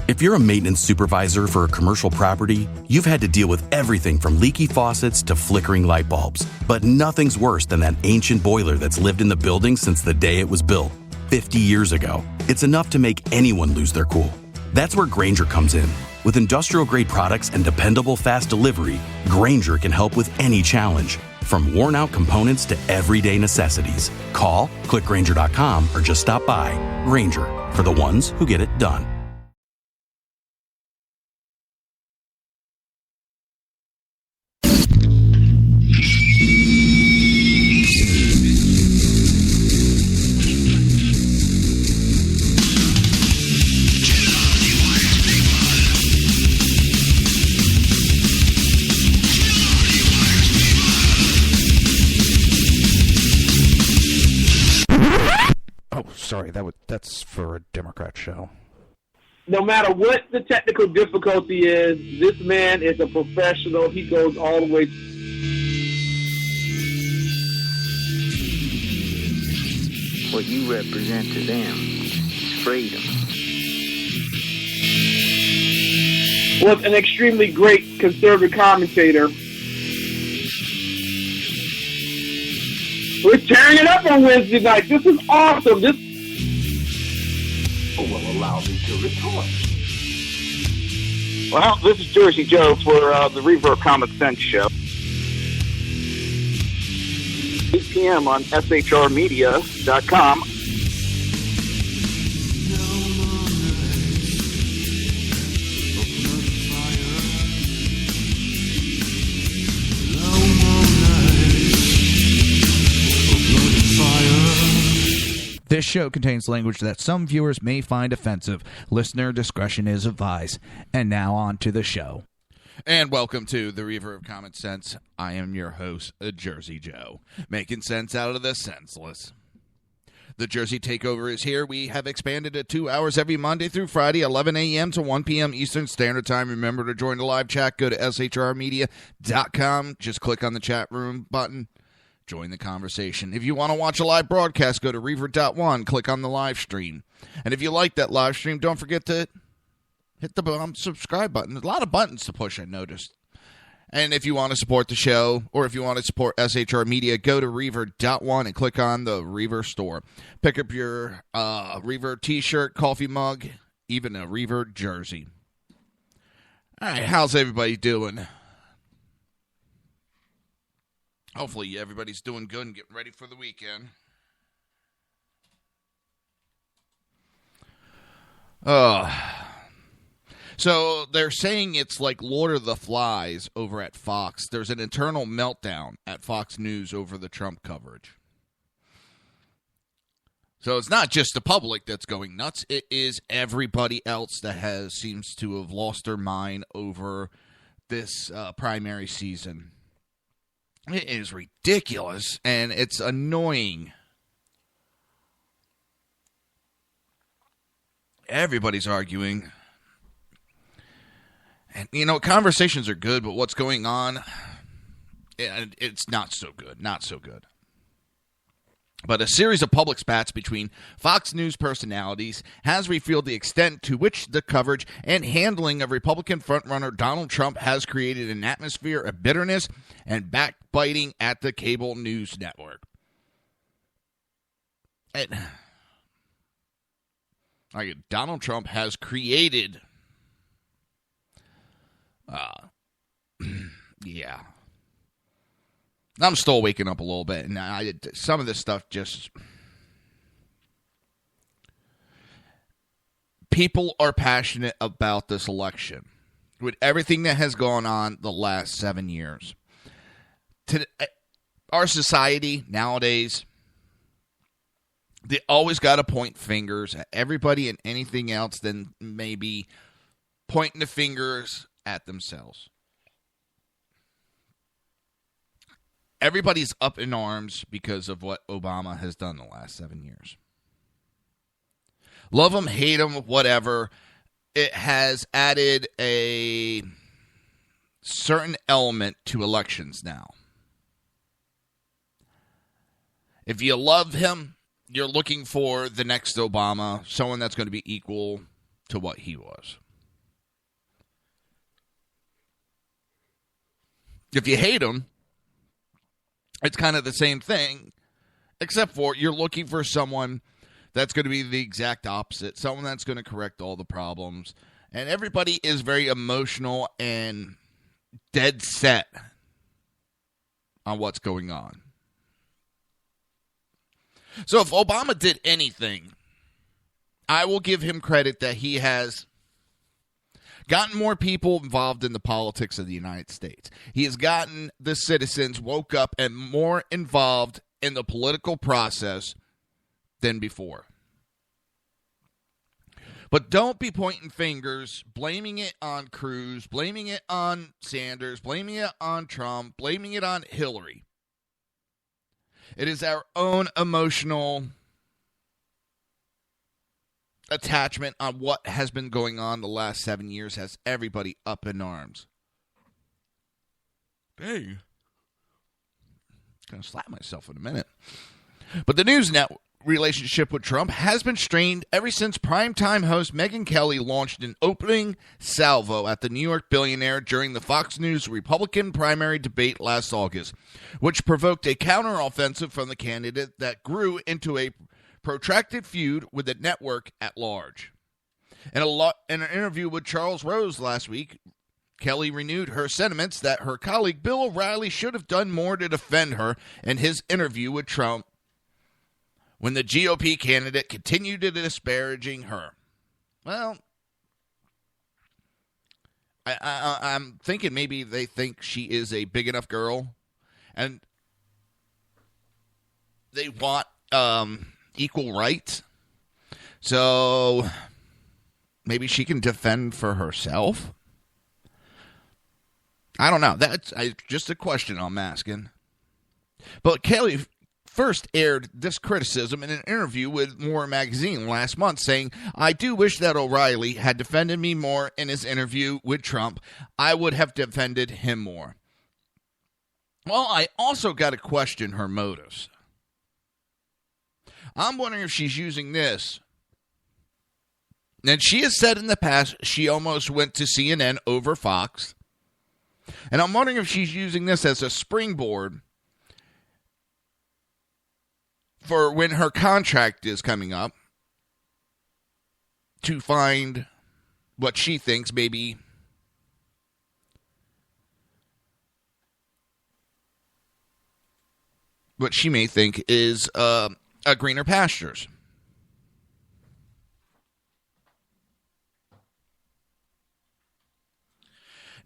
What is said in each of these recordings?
If you're a maintenance supervisor for a commercial property, you've had to deal with everything from leaky faucets to flickering light bulbs. But nothing's worse than that ancient boiler that's lived in the building since the day it was built, 50 years ago. It's enough to make anyone lose their cool. That's where Grainger comes in. With industrial-grade products and dependable fast delivery, Grainger can help with any challenge, from worn-out components to everyday necessities. Call, click Grainger.com, or just stop by. Grainger, for the ones who get it done. Sorry, that's for a Democrat show. No matter what the technical difficulty is, this man is a professional. He goes all the way. What you represent to them is freedom. Was an extremely great conservative commentator. We're tearing it up on Wednesday night. This is awesome. This will allow me to retort. Well, this is Jersey Joe for the Reaver Common Sense Show. 8 p.m. on shrmedia.com. This show contains language that some viewers may find offensive. Listener discretion is advised. And now on to the show. And welcome to the Reaver of Common Sense. I am your host, Jersey Joe, making sense out of the senseless. The Jersey Takeover is here. We have expanded to 2 hours every Monday through Friday, 11 a.m. to 1 p.m. Eastern Standard Time. Remember to join the live chat. Go to shrmedia.com. Just click on the chat room button. Join the conversation. If you want to watch a live broadcast, go to Reaver.one, click on the live stream. And if you like that live stream, don't forget to hit the subscribe button. There's a lot of buttons to push, I noticed. And if you want to support the show, or if you want to support SHR Media, go to Reaver.one and click on the Reaver store. Pick up your Reaver t-shirt, coffee mug, even a Reaver jersey. All right, how's everybody doing? Hopefully everybody's doing good and getting ready for the weekend. So they're saying it's like Lord of the Flies over at Fox. There's an internal meltdown at Fox News over the Trump coverage. So it's not just the public that's going nuts. It is everybody else that seems to have lost their mind over this primary season. It is ridiculous, and it's annoying. Everybody's arguing. And, conversations are good, but what's going on, it's not so good. Not so good. But a series of public spats between Fox News personalities has revealed the extent to which the coverage and handling of Republican frontrunner Donald Trump has created an atmosphere of bitterness and backbiting at the cable news network. Donald Trump has created... yeah. I'm still waking up a little bit, and some of this stuff just... People are passionate about this election. With everything that has gone on the last 7 years. Our society nowadays, they always got to point fingers at everybody and anything else than maybe pointing the fingers at themselves. Everybody's up in arms because of what Obama has done the last 7 years. Love him, hate him, whatever. It has added a certain element to elections now. If you love him, you're looking for the next Obama, someone that's going to be equal to what he was. If you hate him, it's kind of the same thing, except for you're looking for someone that's going to be the exact opposite, someone that's going to correct all the problems. And everybody is very emotional and dead set on what's going on. So if Obama did anything, I will give him credit that he has gotten more people involved in the politics of the United States. He has gotten the citizens woke up and more involved in the political process than before. But don't be pointing fingers, blaming it on Cruz, blaming it on Sanders, blaming it on Trump, blaming it on Hillary. It is our own emotional attachment on what has been going on the last 7 years has everybody up in arms. Dang. Gonna slap myself in a minute. But the news network relationship with Trump has been strained ever since primetime host Megyn Kelly launched an opening salvo at the New York billionaire during the Fox News Republican primary debate last August, which provoked a counteroffensive from the candidate that grew into a protracted feud with the network at large. In an interview with Charles Rose last week, Kelly renewed her sentiments that her colleague Bill O'Reilly should have done more to defend her in his interview with Trump when the GOP candidate continued to disparaging her. Well, I'm thinking maybe they think she is a big enough girl and they want equal rights. So maybe she can defend for herself. I don't know. That's just a question I'm asking. But Kelly first aired this criticism in an interview with More magazine last month, saying, "I do wish that O'Reilly had defended me more in his interview with Trump. I would have defended him more." Well, I also got to question her motives. I'm wondering if she's using this. And she has said in the past she almost went to CNN over Fox. And I'm wondering if she's using this as a springboard for when her contract is coming up to find what she thinks maybe what she may think is a greener pastures.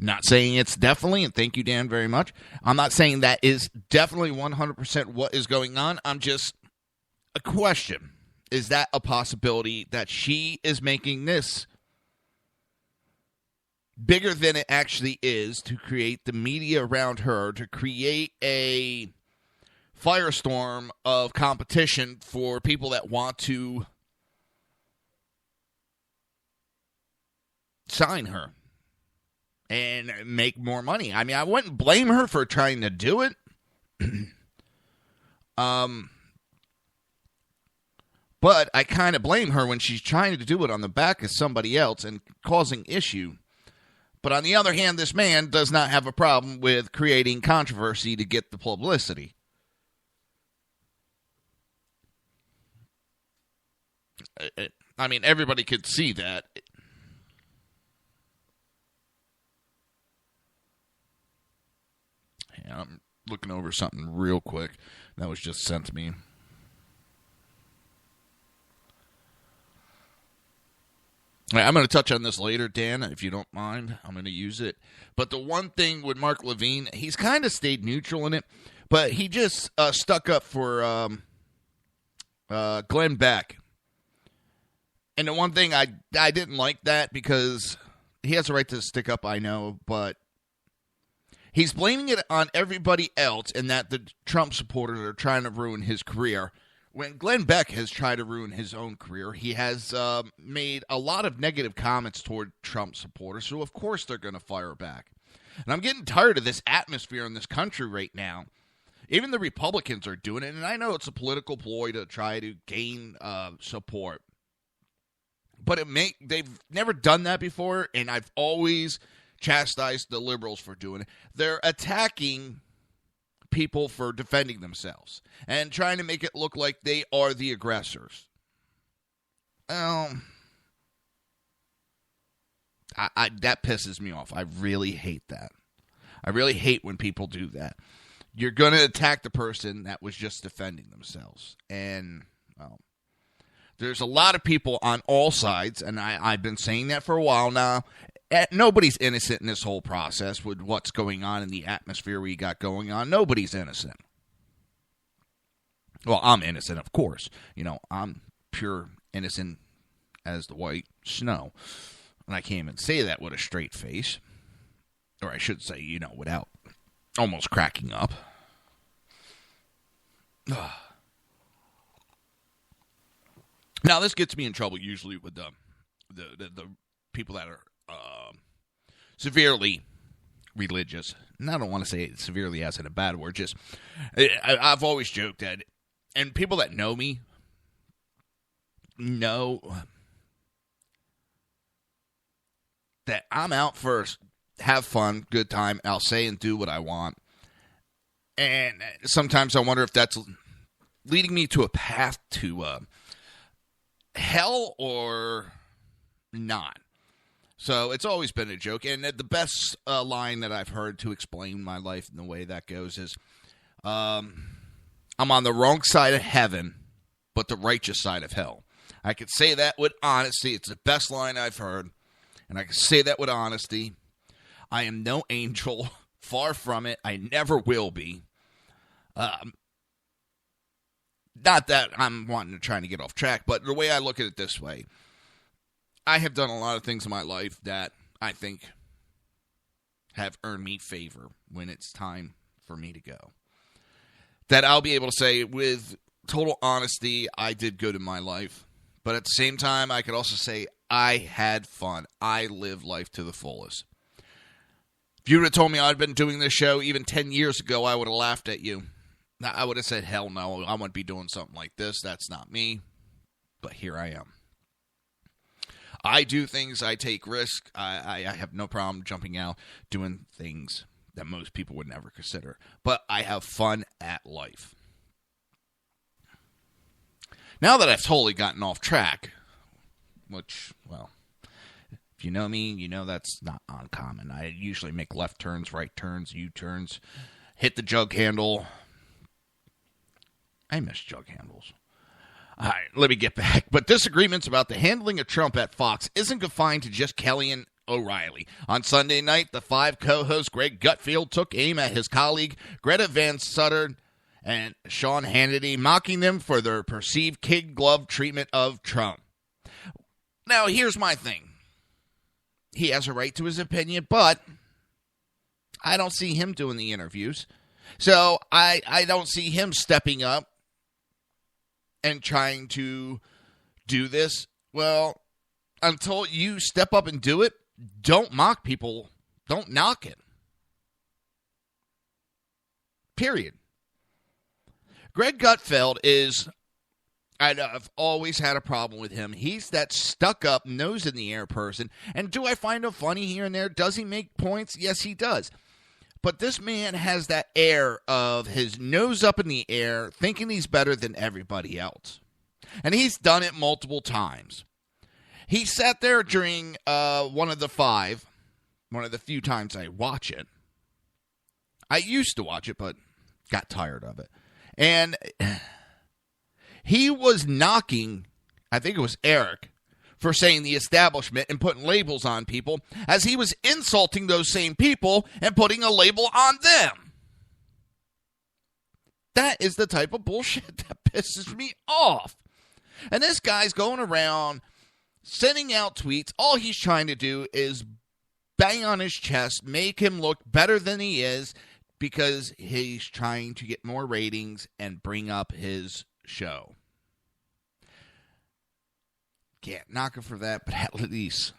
Not saying it's definitely, and thank you, Dan, very much. I'm not saying that is definitely 100% what is going on. I'm just a question. Is that a possibility that she is making this bigger than it actually is to create the media around her, to create a firestorm of competition for people that want to sign her and make more money? I mean, I wouldn't blame her for trying to do it. But I kind of blame her when she's trying to do it on the back of somebody else and causing issue. But on the other hand, this man does not have a problem with creating controversy to get the publicity. I mean, everybody could see that. Yeah, I'm looking over something real quick that was just sent to me. I'm going to touch on this later, Dan, if you don't mind. I'm going to use it. But the one thing with Mark Levine, he's kind of stayed neutral in it, but he just stuck up for Glenn Beck. And the one thing I didn't like that, because he has a right to stick up, I know, but he's blaming it on everybody else and that the Trump supporters are trying to ruin his career. When Glenn Beck has tried to ruin his own career, he has made a lot of negative comments toward Trump supporters, so of course they're going to fire back. And I'm getting tired of this atmosphere in this country right now. Even the Republicans are doing it, and I know it's a political ploy to try to gain support. But they've never done that before, and I've always chastise the liberals for doing it. They're attacking people for defending themselves and trying to make it look like they are the aggressors. That pisses me off. I really hate that. I really hate when people do that. You're going to attack the person that was just defending themselves. And, well, there's a lot of people on all sides, and I've been saying that for a while now. Nobody's innocent in this whole process with what's going on in the atmosphere we got going on. Nobody's innocent. Well, I'm innocent, of course. You know, I'm pure innocent as the white snow. And I can't even say that with a straight face. Or I should say, you know, without almost cracking up. Now, this gets me in trouble usually with the people that are severely religious. And I don't want to say it severely as in a bad word. Just I've always joked that, and people that know me know that I'm out for have fun, good time. I'll say and do what I want. And sometimes I wonder if that's leading me to a path to hell or not. So it's always been a joke. And the best line that I've heard to explain my life and the way that goes is, I'm on the wrong side of heaven, but the righteous side of hell. I could say that with honesty. It's the best line I've heard. And I can say that with honesty. I am no angel. Far from it. I never will be. Not that I'm trying to get off track, but the way I look at it this way, I have done a lot of things in my life that I think have earned me favor when it's time for me to go. That I'll be able to say with total honesty, I did good in my life. But at the same time, I could also say I had fun. I lived life to the fullest. If you would have told me I'd been doing this show even 10 years ago, I would have laughed at you. I would have said, hell no, I wouldn't be doing something like this. That's not me. But here I am. I do things. I take risks. I have no problem jumping out, doing things that most people would never consider. But I have fun at life. Now that I've totally gotten off track, which, well, if you know me, you know that's not uncommon. I usually make left turns, right turns, U-turns, hit the jug handle. I miss jug handles. All right, let me get back. But disagreements about the handling of Trump at Fox isn't confined to just Kelly and O'Reilly. On Sunday night, the 5 co-hosts Greg Gutfeld took aim at his colleague Greta Van Susteren and Sean Hannity, mocking them for their perceived kid-glove treatment of Trump. Now, here's my thing. He has a right to his opinion, but I don't see him doing the interviews. So I don't see him stepping up and trying to do this. Well, until you step up and do it, don't mock people. Don't knock it. Period. Greg Gutfeld is, I've always had a problem with him. He's that stuck-up, nose-in-the-air person. And do I find him funny here and there? Does he make points? Yes, he does. But this man has that air of his nose up in the air, thinking he's better than everybody else. And he's done it multiple times. He sat there during one of the few times I watch it. I used to watch it, but got tired of it. And he was knocking, I think it was Eric, for saying the establishment and putting labels on people, as he was insulting those same people and putting a label on them. That is the type of bullshit that pisses me off. And this guy's going around sending out tweets. All he's trying to do is bang on his chest, make him look better than he is, because he's trying to get more ratings and bring up his show. Can't knock him for that, but at least,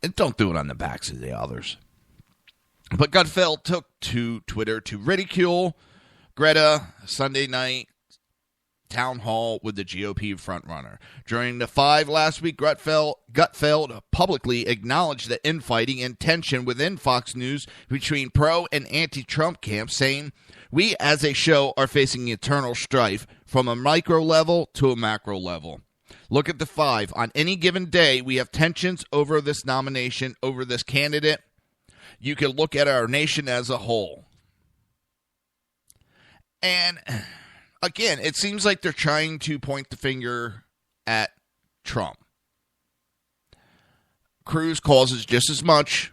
and don't do it on the backs of the others. But Gutfeld took to Twitter to ridicule Greta Sunday night, town hall with the GOP frontrunner. During the 5 last week, Gutfeld publicly acknowledged the infighting and tension within Fox News between pro and anti-Trump camps, saying, "We as a show are facing eternal strife from a micro level to a macro level. Look at the 5. On any given day, we have tensions over this nomination, over this candidate. You can look at our nation as a whole." And again, it seems like they're trying to point the finger at Trump. Cruz causes just as much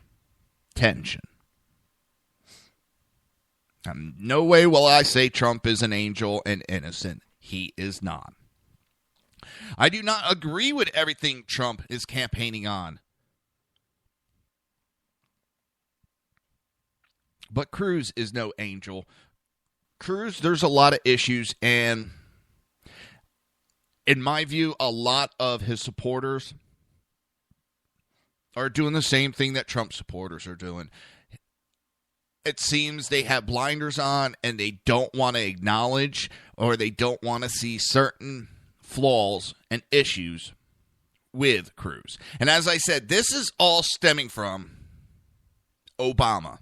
tension. No way will I say Trump is an angel and innocent. He is not. I do not agree with everything Trump is campaigning on. But Cruz is no angel. Cruz, there's a lot of issues, and in my view, a lot of his supporters are doing the same thing that Trump supporters are doing. It seems they have blinders on, and they don't want to acknowledge or they don't want to see certain flaws and issues with Cruz. And as I said, this is all stemming from Obama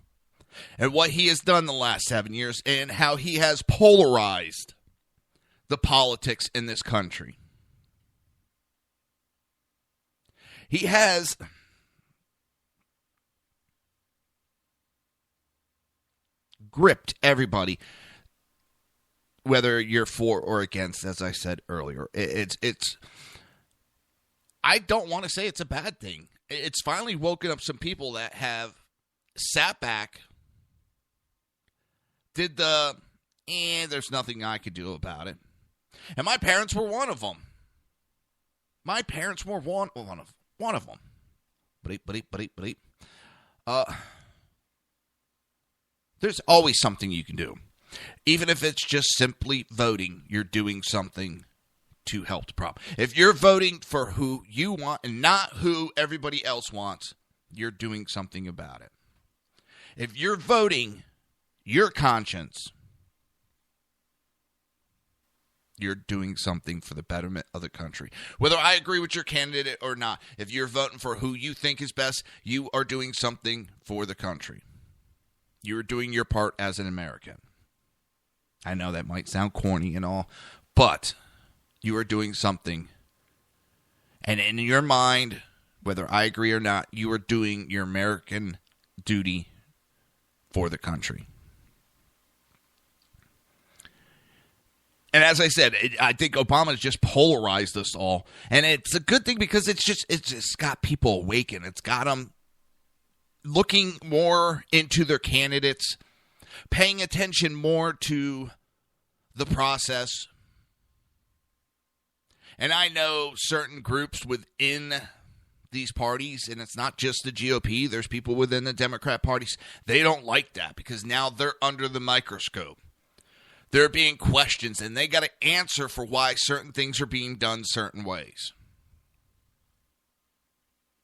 and what he has done the last 7 years and how he has polarized the politics in this country. He has gripped everybody, whether you're for or against, as I said earlier. It's I don't want to say it's a bad thing. It's finally woken up some people that have sat back, did there's nothing I could do about it. And my parents were one of them. My parents were one of them. There's always something you can do. Even if it's just simply voting, you're doing something to help the problem. If you're voting for who you want and not who everybody else wants, you're doing something about it. If you're voting your conscience, you're doing something for the betterment of the country. Whether I agree with your candidate or not, if you're voting for who you think is best, you are doing something for the country. You're doing your part as an American. I know that might sound corny and all, but you are doing something. And in your mind, whether I agree or not, you are doing your American duty for the country. And as I said, I think Obama's just polarized us all. And it's a good thing because it's just got people awakened. It's got them looking more into their candidates, paying attention more to the process. And I know certain groups within these parties, and it's not just the GOP, there's people within the Democrat parties, they don't like that because now they're under the microscope. They're being questioned, and they got to answer for why certain things are being done certain ways.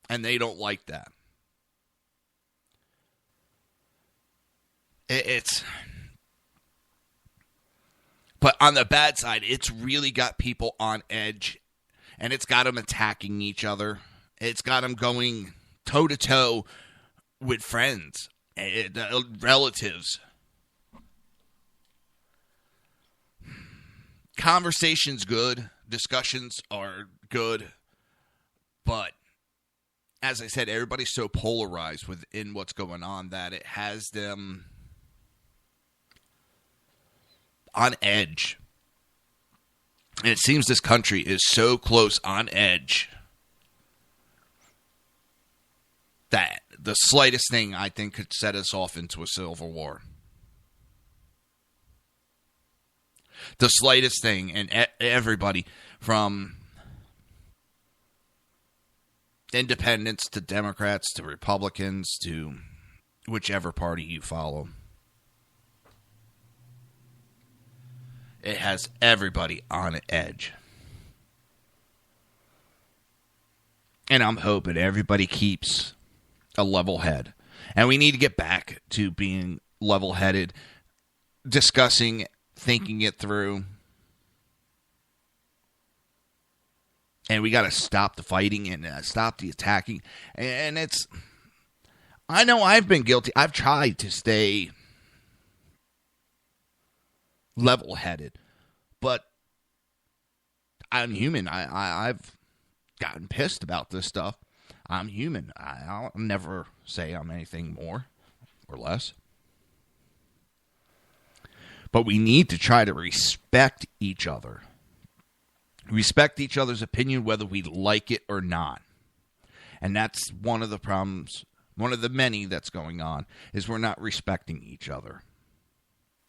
And they don't like that. But on the bad side, it's really got people on edge, and it's got them attacking each other. It's got them going toe-to-toe with friends, relatives. Conversation's good. Discussions are good. But as I said, everybody's so polarized within what's going on that it has them on edge. And it seems this country is so close on edge that the slightest thing, I think, could set us off into a civil war. The slightest thing, and everybody from independents to Democrats to Republicans to whichever party you follow. It has everybody on edge. And I'm hoping everybody keeps a level head. And we need to get back to being level-headed, discussing, thinking it through. And we got to stop the fighting and stop the attacking. And it's, I know I've been guilty. I've tried to stay level-headed, but I'm human. I've gotten pissed about this stuff. I'm human. I'll never say I'm anything more or less. But we need to try to respect each other. Respect each other's opinion, whether we like it or not. And that's one of the problems, one of the many that's going on, is we're not respecting each other.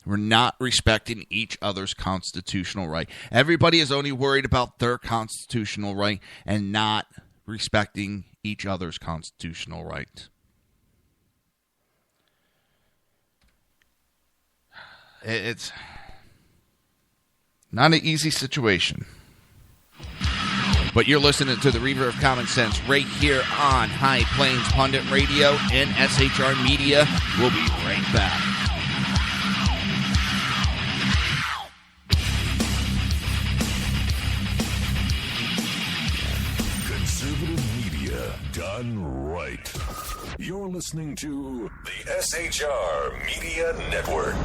We're not respecting each other's constitutional right. Everybody is only worried about their constitutional right and not respecting each other's constitutional right. It's not an easy situation. But you're listening to the Reaver of Common Sense right here on High Plains Pundit Radio and SHR Media. We'll be right back. Conservative media done right. You're listening to the SHR Media Network.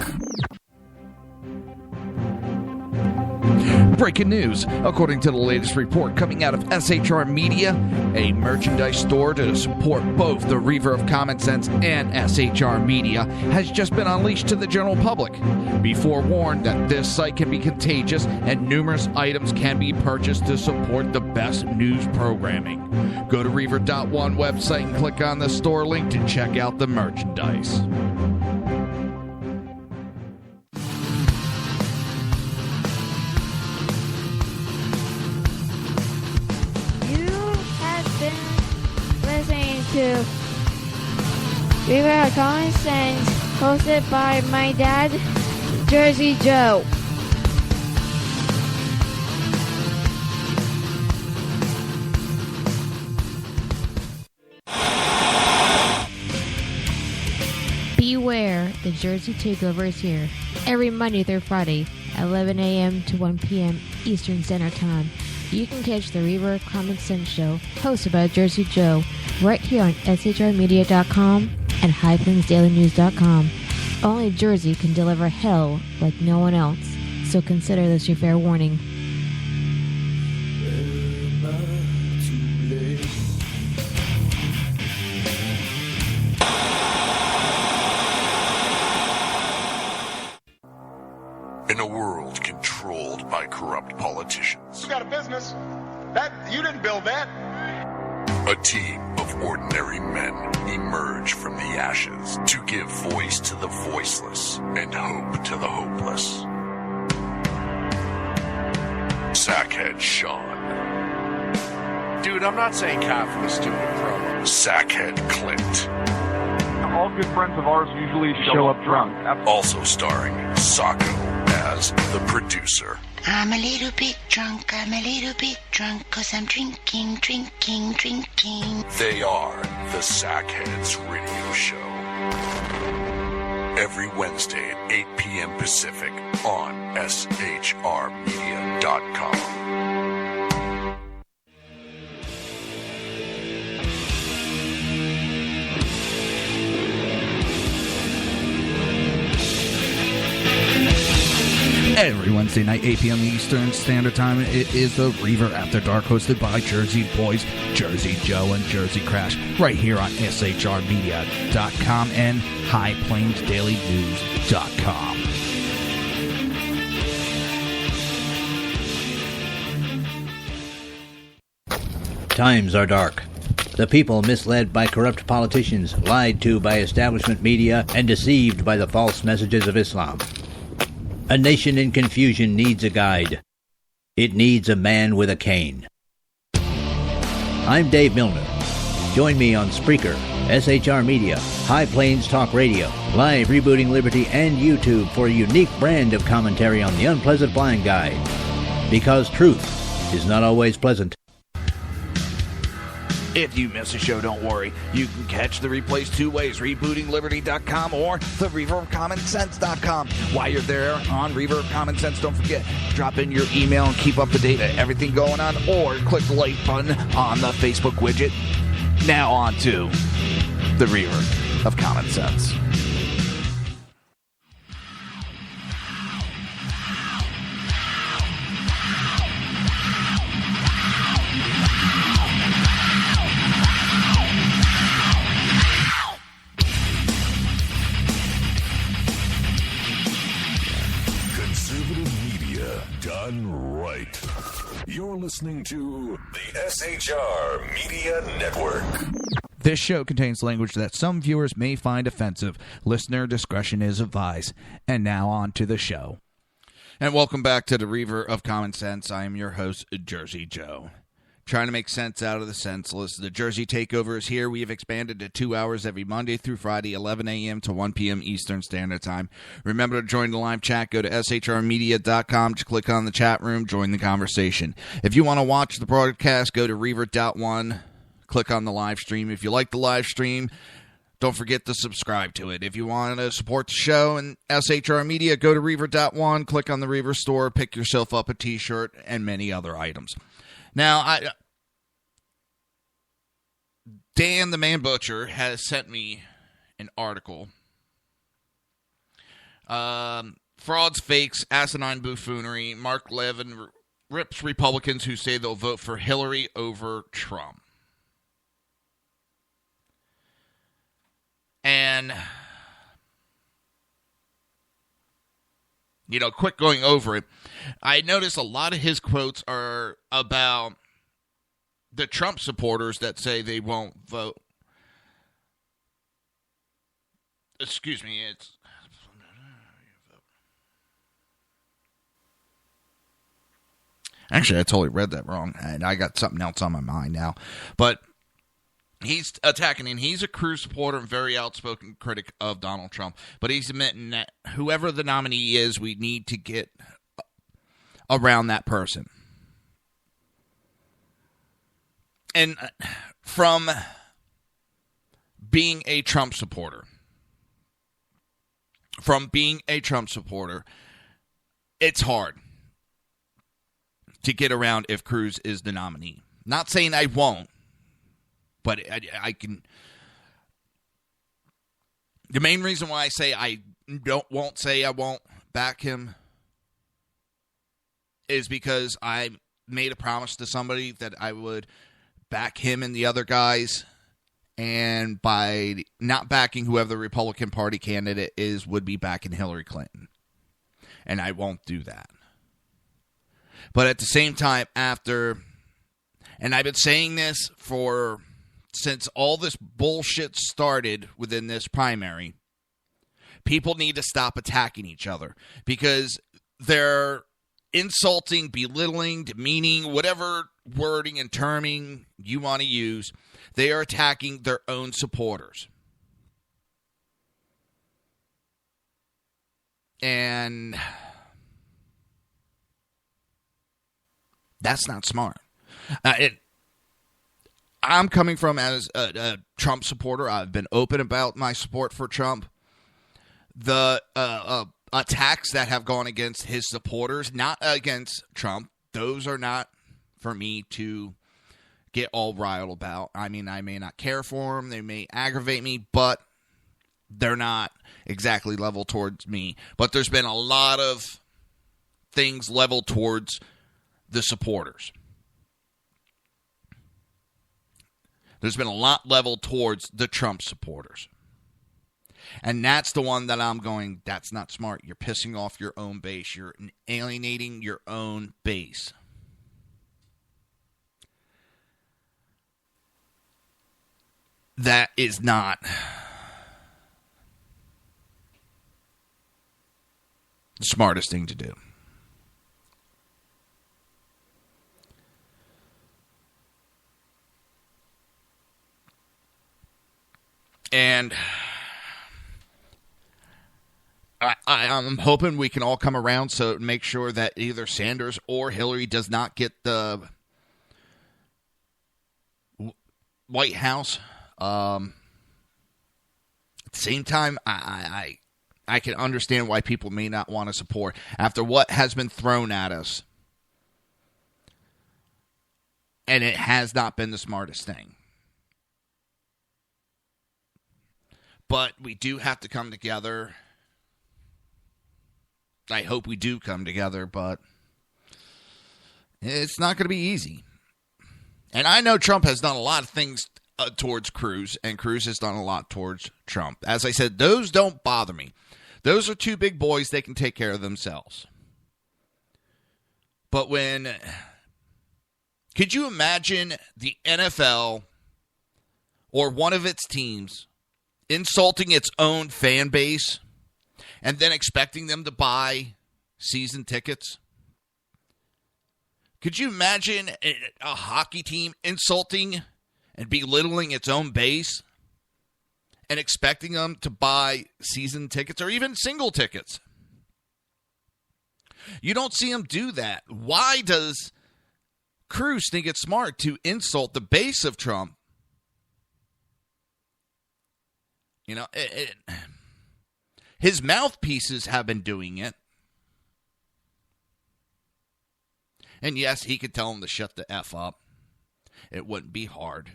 Breaking news. According to the latest report coming out of SHR Media, a merchandise store to support both the Reaver of Common Sense and SHR Media has just been unleashed to the general public. Be forewarned that this site can be contagious and numerous items can be purchased to support the best news programming. Go to Reaver.one website and click on the store link to check out the merchandise. To Reaver of Common Sense, hosted by my dad, Jersey Joe. Beware, the Jersey Takeover is here. Every Monday through Friday, 11 a.m. to 1 p.m. Eastern Standard Time. You can catch the Reaver of Common Sense show, hosted by Jersey Joe, right here on shrmedia.com and highplainsdailynews.com. Only Jersey can deliver hell like no one else, so consider this your fair warning. In a world controlled by corrupt politicians, You got a business. That you didn't build that. a team of ordinary men emerge from the ashes to give voice to the voiceless and hope to the hopeless. Sackhead Sean. Dude, I'm not saying cough for the stupid promo. Sackhead Clint. All good friends of ours usually show up drunk. Also starring Sacco as the producer. I'm a little bit drunk, 'cause I'm drinking. They are the Sackheads Radio Show. Every Wednesday at 8 p.m. Pacific on shrmedia.com. Every Wednesday night, 8 p.m. Eastern Standard Time, it is the Reaver After Dark, hosted by Jersey Boys, Jersey Joe, and Jersey Crash, right here on shrmedia.com and highplainsdailynews.com. Times are dark. The people misled by corrupt politicians, lied to by establishment media, and deceived by the false messages of Islam. A nation in confusion needs a guide. It needs a man with a cane. I'm Dave Milner. Join me on Spreaker, SHR Media, High Plains Talk Radio, Live Rebooting Liberty, and YouTube for a unique brand of commentary on the unpleasant blind guide. Because truth is not always pleasant. If you miss a show, don't worry. You can catch the replays two ways, rebootingliberty.com or thereeverofcommonsense.com. While you're there on Reaver of Common Sense, don't forget, drop in your email and keep up to date on everything going on, or click the like button on the Facebook widget. Now on to the Reaver of Common Sense. Done right. You're listening to the SHR Media Network. This show contains language that some viewers may find offensive. Listener discretion is advised. And now on to the show. And welcome back to the Reaver of Common Sense. I am your host, Jersey Joe. Trying to make sense out of the senseless. The Jersey Takeover is here. We have expanded to 2 hours every Monday through Friday, 11 a.m. to 1 p.m. Eastern Standard Time. Remember to join the live chat. Go to shrmedia.com. Just click on the chat room. Join the conversation. If you want to watch the broadcast, go to Reaver.1. Click on the live stream. If you like the live stream, don't forget to subscribe to it. If you want to support the show and SHR Media, go to Reaver.1. Click on the Reaver store. Pick yourself up a t-shirt and many other items. Now, Dan the Man Butcher has sent me an article. Frauds, fakes, asinine buffoonery. Mark Levin rips Republicans who say they'll vote for Hillary over Trump. And, quick going over it, I noticed a lot of his quotes are about the Trump supporters that say they won't vote. Excuse me, it's... Actually, I totally read that wrong, and I got something else on my mind now. But he's attacking, and he's a Cruz supporter and very outspoken critic of Donald Trump. But he's admitting that whoever the nominee is, we need to get around that person. And from being a Trump supporter, it's hard to get around if Cruz is the nominee. Not saying I won't, but I can. The main reason why I say I won't back him is because I made a promise to somebody that I would back him and the other guys, and by not backing whoever the Republican Party candidate is, would be backing Hillary Clinton. And I won't do that. But at the same time, and I've been saying this since all this bullshit started within this primary, people need to stop attacking each other because they're insulting, belittling, demeaning, whatever wording and terming you want to use, they are attacking their own supporters. And that's not smart. I'm coming from as a Trump supporter. I've been open about my support for Trump. The attacks that have gone against his supporters, not against Trump, those are not for me to get all riled about. I mean, I may not care for them. They may aggravate me, but they're not exactly level towards me. But there's been a lot of things leveled towards the supporters. There's been a lot leveled towards the Trump supporters. And that's the one that I'm going, that's not smart. You're pissing off your own base. You're alienating your own base. That is not the smartest thing to do. And I'm hoping we can all come around so make sure that either Sanders or Hillary does not get the White House. At the same time, I can understand why people may not want to support after what has been thrown at us. And it has not been the smartest thing. But we do have to come together. I hope we do come together, but it's not going to be easy. And I know Trump has done a lot of things towards Cruz, and Cruz has done a lot towards Trump. As I said, those don't bother me. Those are two big boys. They can take care of themselves. But could you imagine the NFL or one of its teams insulting its own fan base and then expecting them to buy season tickets? Could you imagine a hockey team insulting and belittling its own base and expecting them to buy season tickets or even single tickets? You don't see them do that. Why does Cruz think it's smart to insult the base of Trump? You know, his mouthpieces have been doing it. And yes, he could tell him to shut the F up. It wouldn't be hard.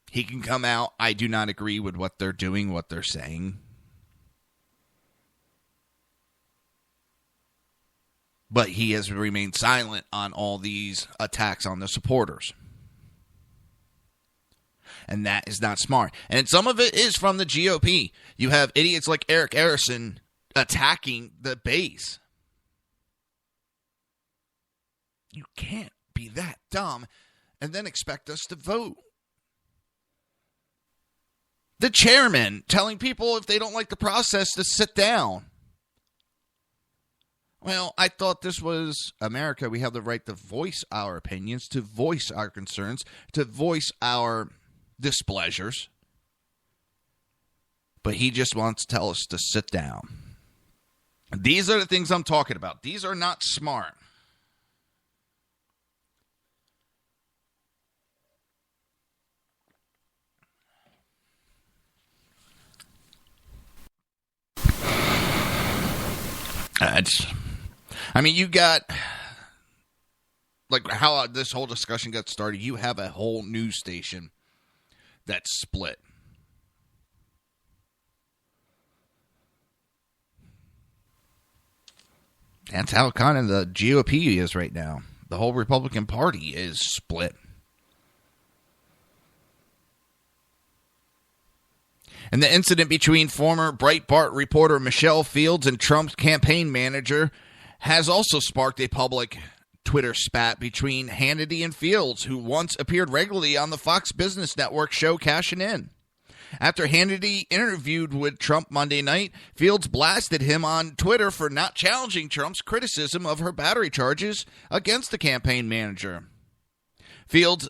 He can come out, I do not agree with what they're doing, what they're saying. But he has remained silent on all these attacks on the supporters. And that is not smart. And some of it is from the GOP. You have idiots like Eric Harrison attacking the base. You can't be that dumb and then expect us to vote. The chairman telling people if they don't like the process to sit down. Well, I thought this was America. We have the right to voice our opinions, to voice our concerns, to voice our displeasures. But he just wants to tell us to sit down. These are the things I'm talking about. These are not smart. You got, like, how this whole discussion got started. You have a whole news station that's split. That's how kind of the GOP is right now. The whole Republican Party is split. And the incident between former Breitbart reporter Michelle Fields and Trump's campaign manager has also sparked a public Twitter spat between Hannity and Fields, who once appeared regularly on the Fox Business Network show Cashin' In. After Hannity interviewed with Trump Monday night, Fields blasted him on Twitter for not challenging Trump's criticism of her battery charges against the campaign manager. Fields'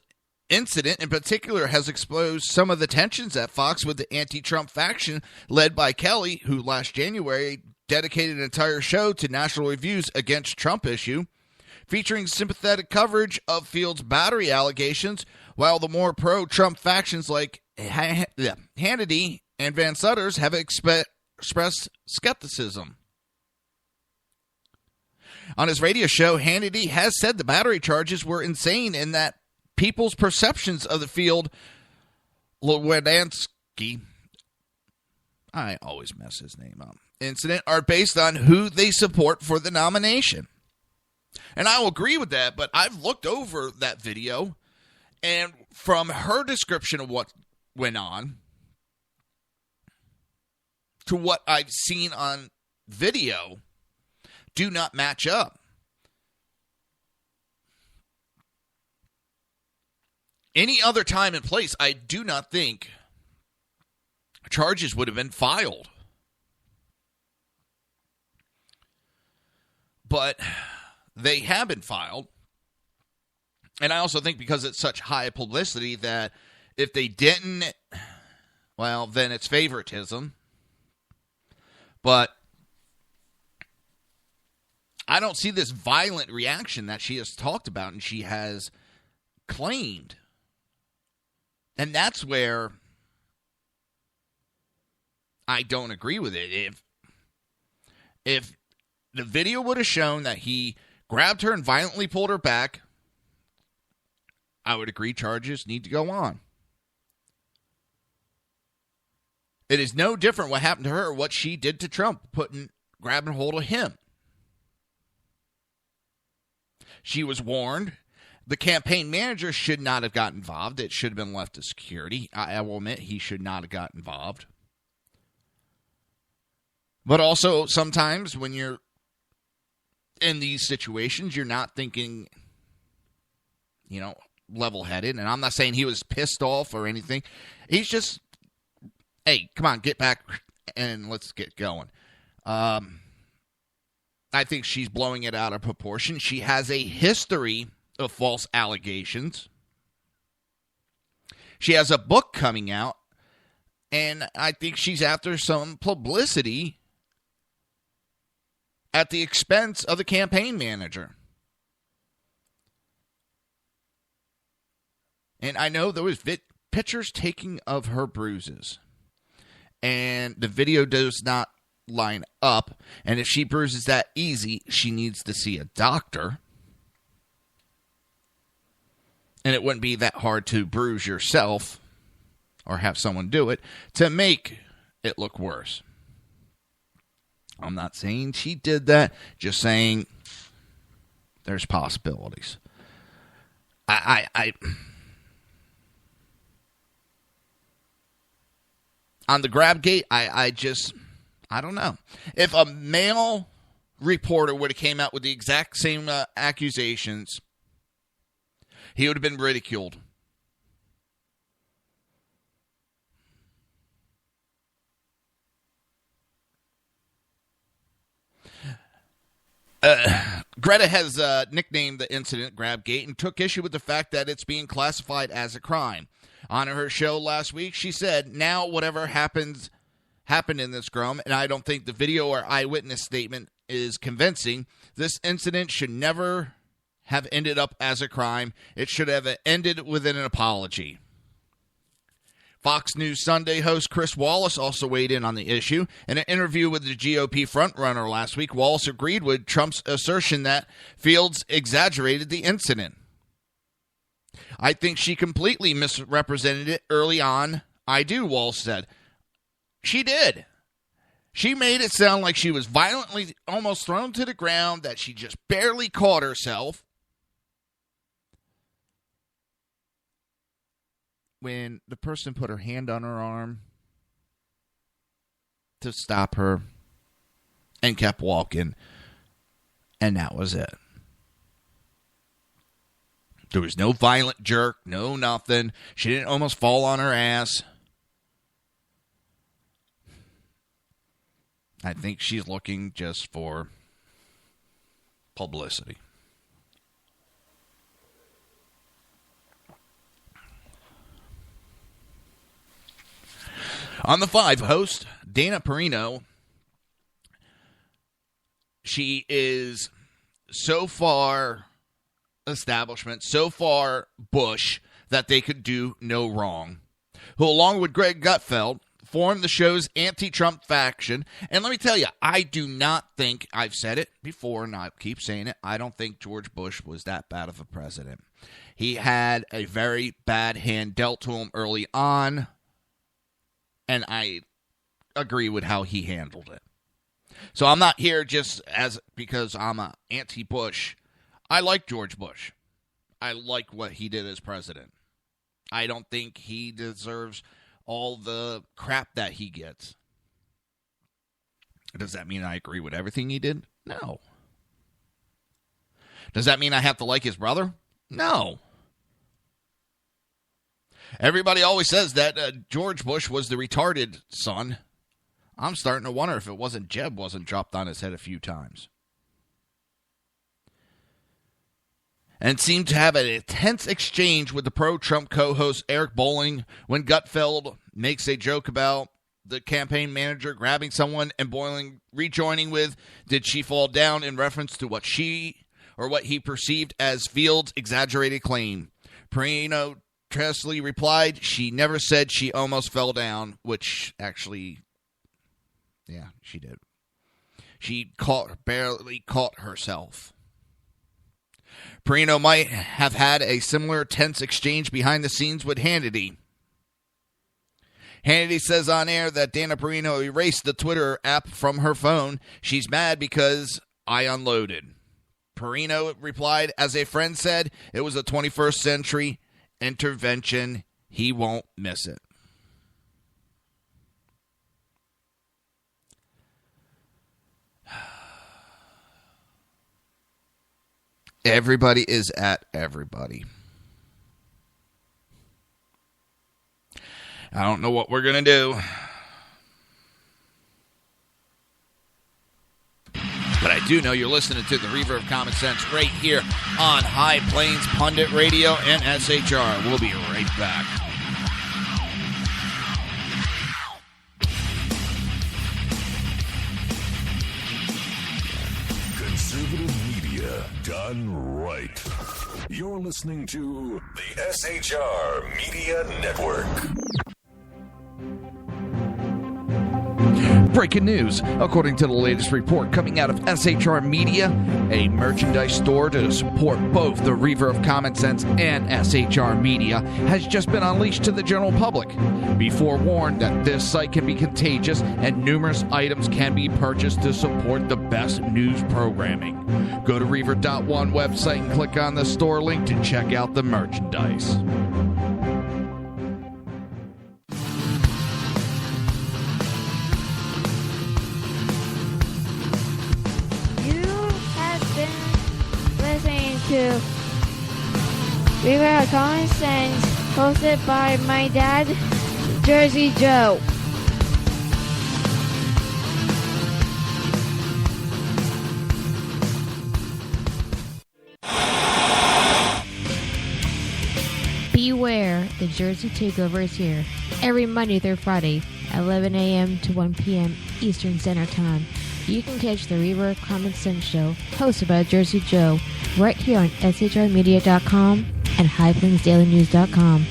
incident in particular has exposed some of the tensions at Fox with the anti-Trump faction led by Kelly, who last January dedicated an entire show to national reviews against Trump issue, featuring sympathetic coverage of Fields' battery allegations, while the more pro-Trump factions like Hannity and Van Sutters have expressed skepticism. On his radio show, Hannity has said the battery charges were insane and that people's perceptions of the field Lewinsky, I always mess his name up, incident are based on who they support for the nomination. And I will agree with that, but I've looked over that video, and from her description of what went on to what I've seen on video do not match up. Any other time and place, I do not think charges would have been filed. But they have been filed. And I also think because it's such high publicity that if they didn't, well, then it's favoritism. But I don't see this violent reaction that she has talked about and she has claimed. And that's where I don't agree with it. If the video would have shown that he grabbed her and violently pulled her back, I would agree charges need to go on. It is no different what happened to her, what she did to Trump, grabbing hold of him. She was warned. The campaign manager should not have got involved. It should have been left to security. I will admit he should not have got involved. But also, sometimes when you're in these situations, you're not thinking, level-headed. And I'm not saying he was pissed off or anything. He's just, hey, come on, get back and let's get going. I think she's blowing it out of proportion. She has a history of false allegations. She has a book coming out, and I think she's after some publicity at the expense of the campaign manager. And I know there was pictures taken of her bruises, and the video does not line up. And if she bruises that easy, she needs to see a doctor. And it wouldn't be that hard to bruise yourself or have someone do it to make it look worse. I'm not saying she did that, just saying there's possibilities. On the grab gate, I don't know. If a male reporter would have came out with the exact same accusations, he would have been ridiculed. Greta has nicknamed the incident Grabgate and took issue with the fact that it's being classified as a crime. On her show last week, she said, now whatever happened in this Grum, and I don't think the video or eyewitness statement is convincing. This incident should never have ended up as a crime. It should have ended with an apology. Fox News Sunday host Chris Wallace also weighed in on the issue. In an interview with the GOP frontrunner last week, Wallace agreed with Trump's assertion that Fields exaggerated the incident. I think she completely misrepresented it early on. I do, Wallace said. She did. She made it sound like she was violently almost thrown to the ground, that she just barely caught herself. When the person put her hand on her arm to stop her and kept walking, and that was it. There was no violent jerk, no nothing. She didn't almost fall on her ass. I think she's looking just for publicity. On the 5, host Dana Perino, she is so far establishment, so far Bush, that they could do no wrong, who along with Greg Gutfeld formed the show's anti-Trump faction. And let me tell you, I do not think, I've said it before and I'll keep saying it, I don't think George Bush was that bad of a president. He had a very bad hand dealt to him early on, and I agree with how he handled it. So I'm not here just because I'm an anti-Bush. I like George Bush. I like what he did as president. I don't think he deserves all the crap that he gets. Does that mean I agree with everything he did? No. Does that mean I have to like his brother? No. Everybody always says that George Bush was the retarded son. I'm starting to wonder if it wasn't Jeb wasn't dropped on his head a few times. And seemed to have an intense exchange with the pro-Trump co-host Eric Bolling when Gutfeld makes a joke about the campaign manager grabbing someone and Bolling rejoining with, did she fall down, in reference to what he perceived as Fields' exaggerated claim. Perino tersely replied, she never said she almost fell down, which actually, yeah, she did. She barely caught herself. Perino might have had a similar tense exchange behind the scenes with Hannity. Hannity says on air that Dana Perino erased the Twitter app from her phone. She's mad because I unloaded. Perino replied, as a friend said, it was a 21st century intervention. He won't miss it. Everybody is at everybody. I don't know what we're going to do. But I do know you're listening to the Reaver of Common Sense right here on High Plains Pundit Radio and SHR. We'll be right back. Conservative media done right. You're listening to the SHR Media Network. Breaking news. According to the latest report coming out of SHR Media, a merchandise store to support both the Reaver of Common Sense and SHR Media has just been unleashed to the general public. Be forewarned that this site can be contagious and numerous items can be purchased to support the best news programming. Go to Reaver.one website and click on the store link to check out the merchandise. To Reaver of Common Sense, hosted by my dad, Jersey Joe. Beware, the Jersey Takeover is here. Every Monday through Friday, 11 a.m. to 1 p.m. Eastern Standard Time. You can catch the Reaver of Common Sense show, hosted by Jersey Joe, right here on shrmedia.com and highplainsdailynews.com.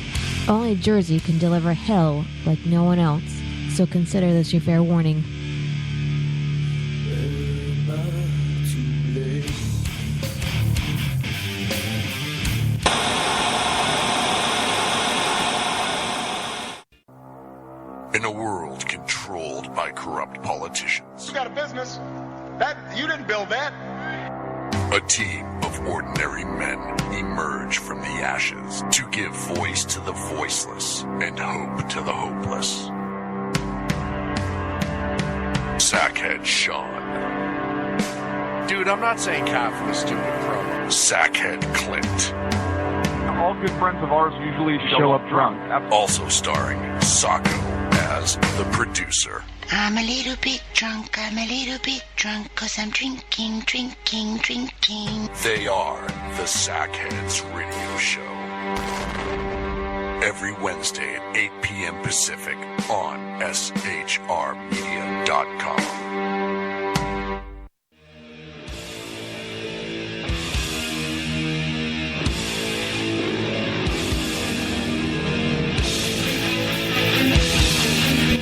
Only Jersey can deliver hell like no one else, so consider this your fair warning. In a world controlled by corrupt politicians, You got a business. That you didn't build that. a team of ordinary men emerge from the ashes to give voice to the voiceless and hope to the hopeless. Sackhead Sean. Dude, I'm not saying cough for the stupid promo. Sackhead Clint. All good friends of ours usually show up drunk. Also starring Sacco as the producer. I'm a little bit drunk, 'cause I'm drinking. They are the Sackheads Radio Show. Every Wednesday at 8 p.m. Pacific on shrmedia.com.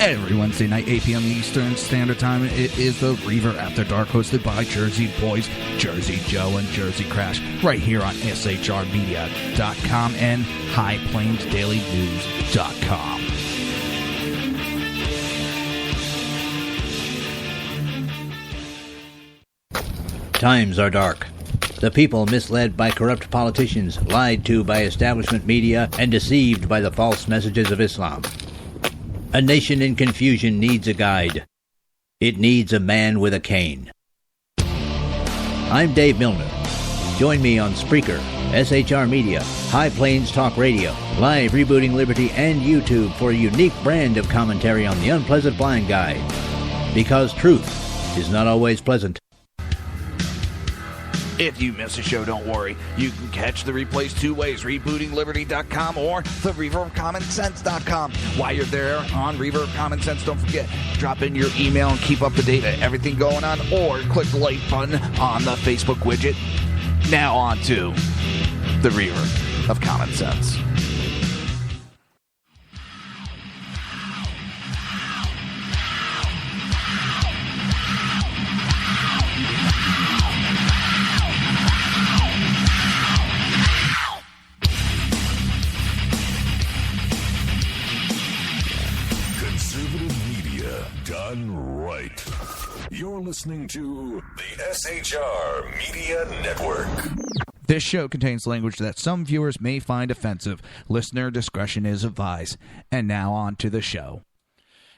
Every Wednesday night, 8 p.m. Eastern Standard Time, it is the Reaver After Dark, hosted by Jersey Boys, Jersey Joe, and Jersey Crash, right here on shrmedia.com and highplainsdailynews.com. Times are dark. The people misled by corrupt politicians, lied to by establishment media, and deceived by the false messages of Islam. A nation in confusion needs a guide. It needs a man with a cane. I'm Dave Milner. Join me on Spreaker, SHR Media, High Plains Talk Radio, Live Rebooting Liberty, and YouTube for a unique brand of commentary on the unpleasant blind guide. Because truth is not always pleasant. If you miss a show, don't worry. You can catch the replays two ways, rebootingliberty.com or the reverbcommonsense.com. While you're there on Reaver of Common Sense, don't forget, drop in your email and keep up to date with everything going on, or click the like button on the Facebook widget. Now on to the Reaver. of common sense. Conservative media done right. You're listening to the SHR Media Network. This show contains language that some viewers may find offensive. Listener discretion is advised. And now on to the show.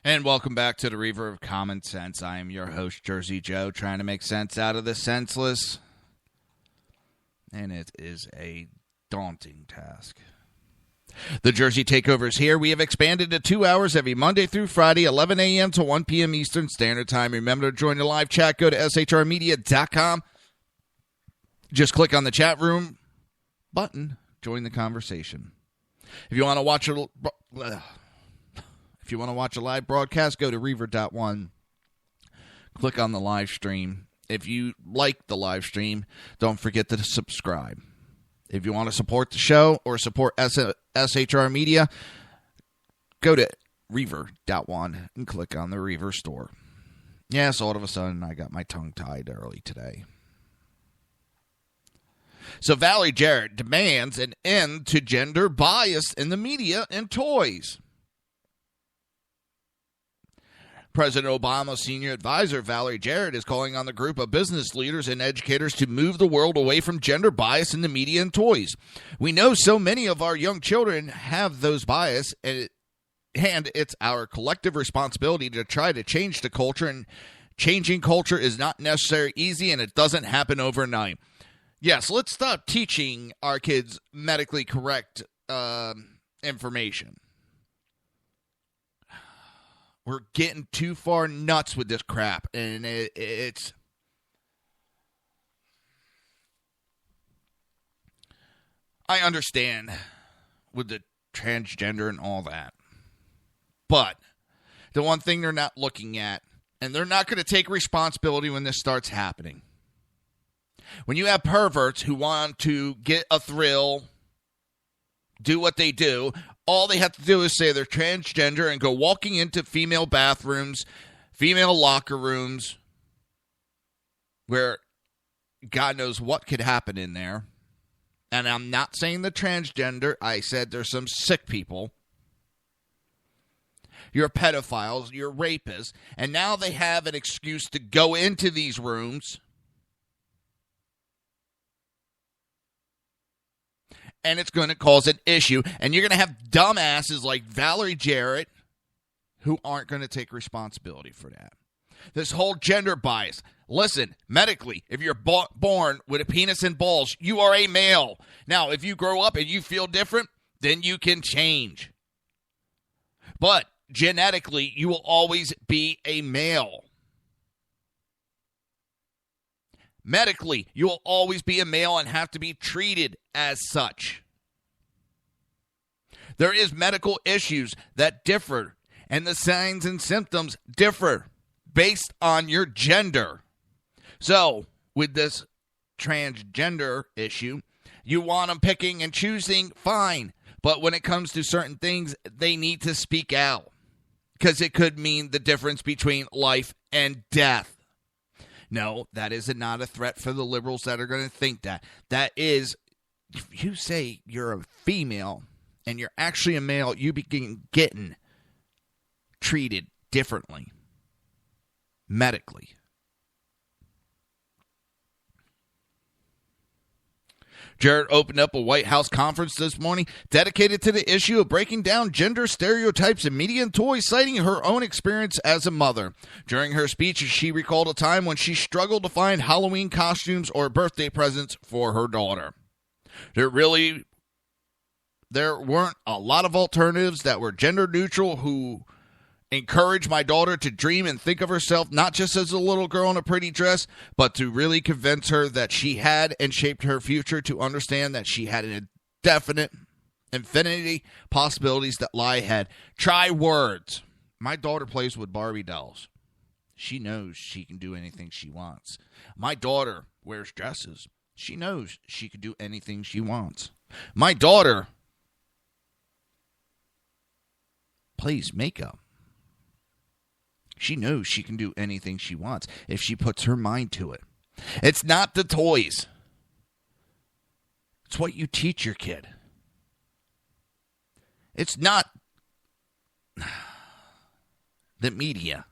And welcome back to the Reaver of Common Sense. I am your host, Jersey Joe, trying to make sense out of the senseless. And it is a daunting task. The Jersey Takeover is here. We have expanded to 2 hours every Monday through Friday, 11 a.m. to 1 p.m. Eastern Standard Time. Remember to join the live chat. Go to shrmedia.com. Just click on the chat room button. Join the conversation. If you want to watch a live broadcast, go to Reaver.one. Click on the live stream. If you like the live stream, don't forget to subscribe. If you want to support the show or support SHR Media, go to Reaver.one and click on the Reaver store. Yes, all of a sudden I got my tongue tied early today. So Valerie Jarrett demands an end to gender bias in the media and toys. President Obama's senior advisor, Valerie Jarrett, is calling on the group of business leaders and educators to move the world away from gender bias in the media and toys. We know so many of our young children have those bias, and it's our collective responsibility to try to change the culture, and changing culture is not necessarily easy, and it doesn't happen overnight. Yes, let's stop teaching our kids medically correct information. We're getting too far nuts with this crap, and it's... I understand with the transgender and all that. But the one thing they're not looking at, and they're not going to take responsibility when this starts happening. When you have perverts who want to get a thrill, do what they do, all they have to do is say they're transgender and go walking into female bathrooms, female locker rooms, where God knows what could happen in there. And I'm not saying the transgender. I said there's some sick people. You're pedophiles. You're rapists. And now they have an excuse to go into these rooms. And it's going to cause an issue. And you're going to have dumbasses like Valerie Jarrett who aren't going to take responsibility for that. This whole gender bias. Listen, medically, if you're born with a penis and balls, you are a male. Now, if you grow up and you feel different, then you can change. But genetically, you will always be a male. Medically, you will always be a male and have to be treated as such. There is medical issues that differ, and the signs and symptoms differ based on your gender. So, with this transgender issue, you want them picking and choosing, fine. But when it comes to certain things, they need to speak out. Because it could mean the difference between life and death. No, that is not a threat for the liberals that are going to think that. That is, if you say you're a female and you're actually a male, you begin getting treated differently. Medically. Jarrett opened up a White House conference this morning dedicated to the issue of breaking down gender stereotypes in media and toys, citing her own experience as a mother. During her speech, she recalled a time when she struggled to find Halloween costumes or birthday presents for her daughter. There weren't a lot of alternatives that were gender neutral who encouraged my daughter to dream and think of herself not just as a little girl in a pretty dress, but to really convince her that she had and shaped her future, to understand that she had an indefinite infinity possibilities that lie ahead. Try words. My daughter plays with Barbie dolls. She knows she can do anything she wants. My daughter wears dresses. She knows she can do anything she wants. My daughter plays makeup. She knows she can do anything she wants if she puts her mind to it. It's not the toys. It's what you teach your kid. It's not the media.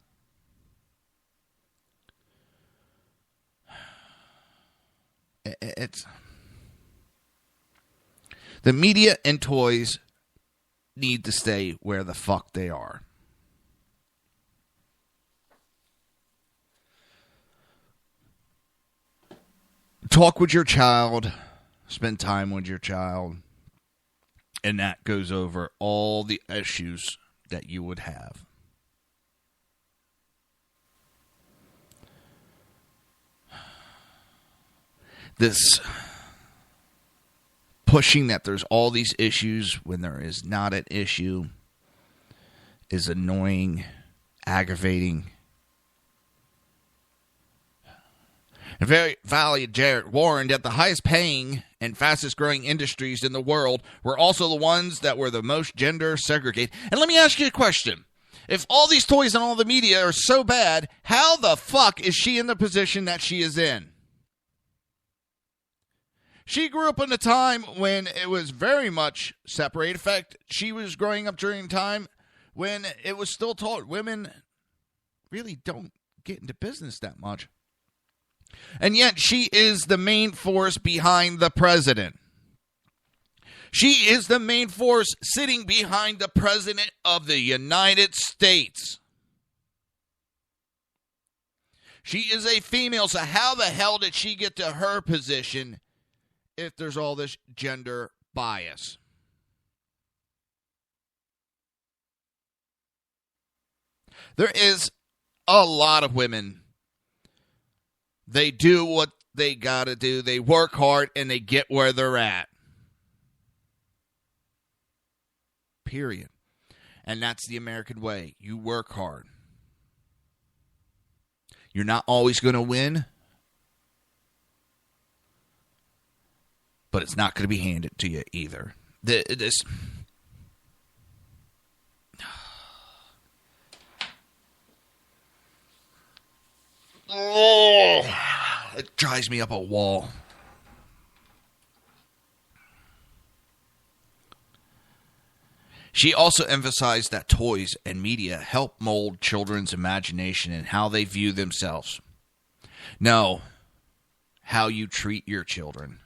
It's the media and toys need to stay where the fuck they are. Talk with your child, spend time with your child, and that goes over all the issues that you would have. This pushing that there's all these issues when there is not an issue is annoying, aggravating. And very valued Jarrett warned that the highest paying and fastest growing industries in the world were also the ones that were the most gender segregated. And let me ask you a question. If all these toys and all the media are so bad, how the fuck is she in the position that she is in? She grew up in a time when it was very much separated. In fact, she was growing up during a time when it was still taught women really don't get into business that much. And yet she is the main force behind the president. She is the main force sitting behind the president of the United States. She is a female, so how the hell did she get to her position if there's all this gender bias? There is a lot of women. They do what they gotta do. They work hard and they get where they're at. Period. And that's the American way. You work hard. You're not always going to win, but it's not going to be handed to you either. This. Oh, it drives me up a wall. She also emphasized that toys and media help mold children's imagination and how they view themselves. No, how you treat your children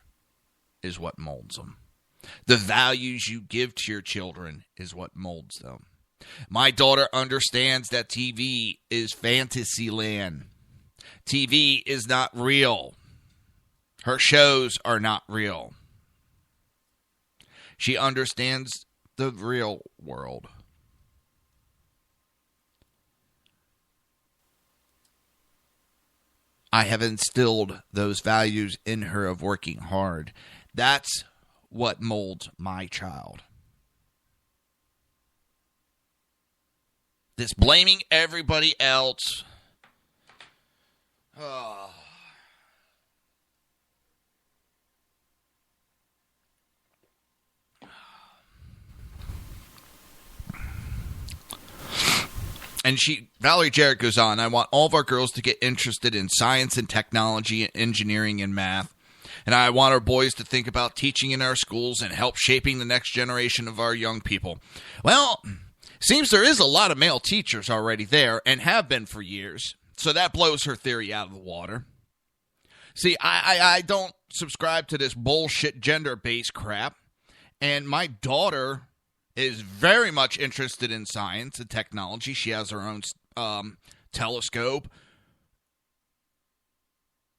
is what molds them. The values you give to your children is what molds them. My daughter understands that TV is fantasy land. TV is not real. Her shows are not real. She understands the real world. I have instilled those values in her of working hard. That's what molds my child. This blaming everybody else. Oh. And Valerie Jarrett goes on, I want all of our girls to get interested in science and technology, engineering and math. And I want our boys to think about teaching in our schools and help shaping the next generation of our young people. Well, seems there is a lot of male teachers already there and have been for years. So that blows her theory out of the water. See, I don't subscribe to this bullshit gender-based crap. And my daughter is very much interested in science and technology. She has her own telescope.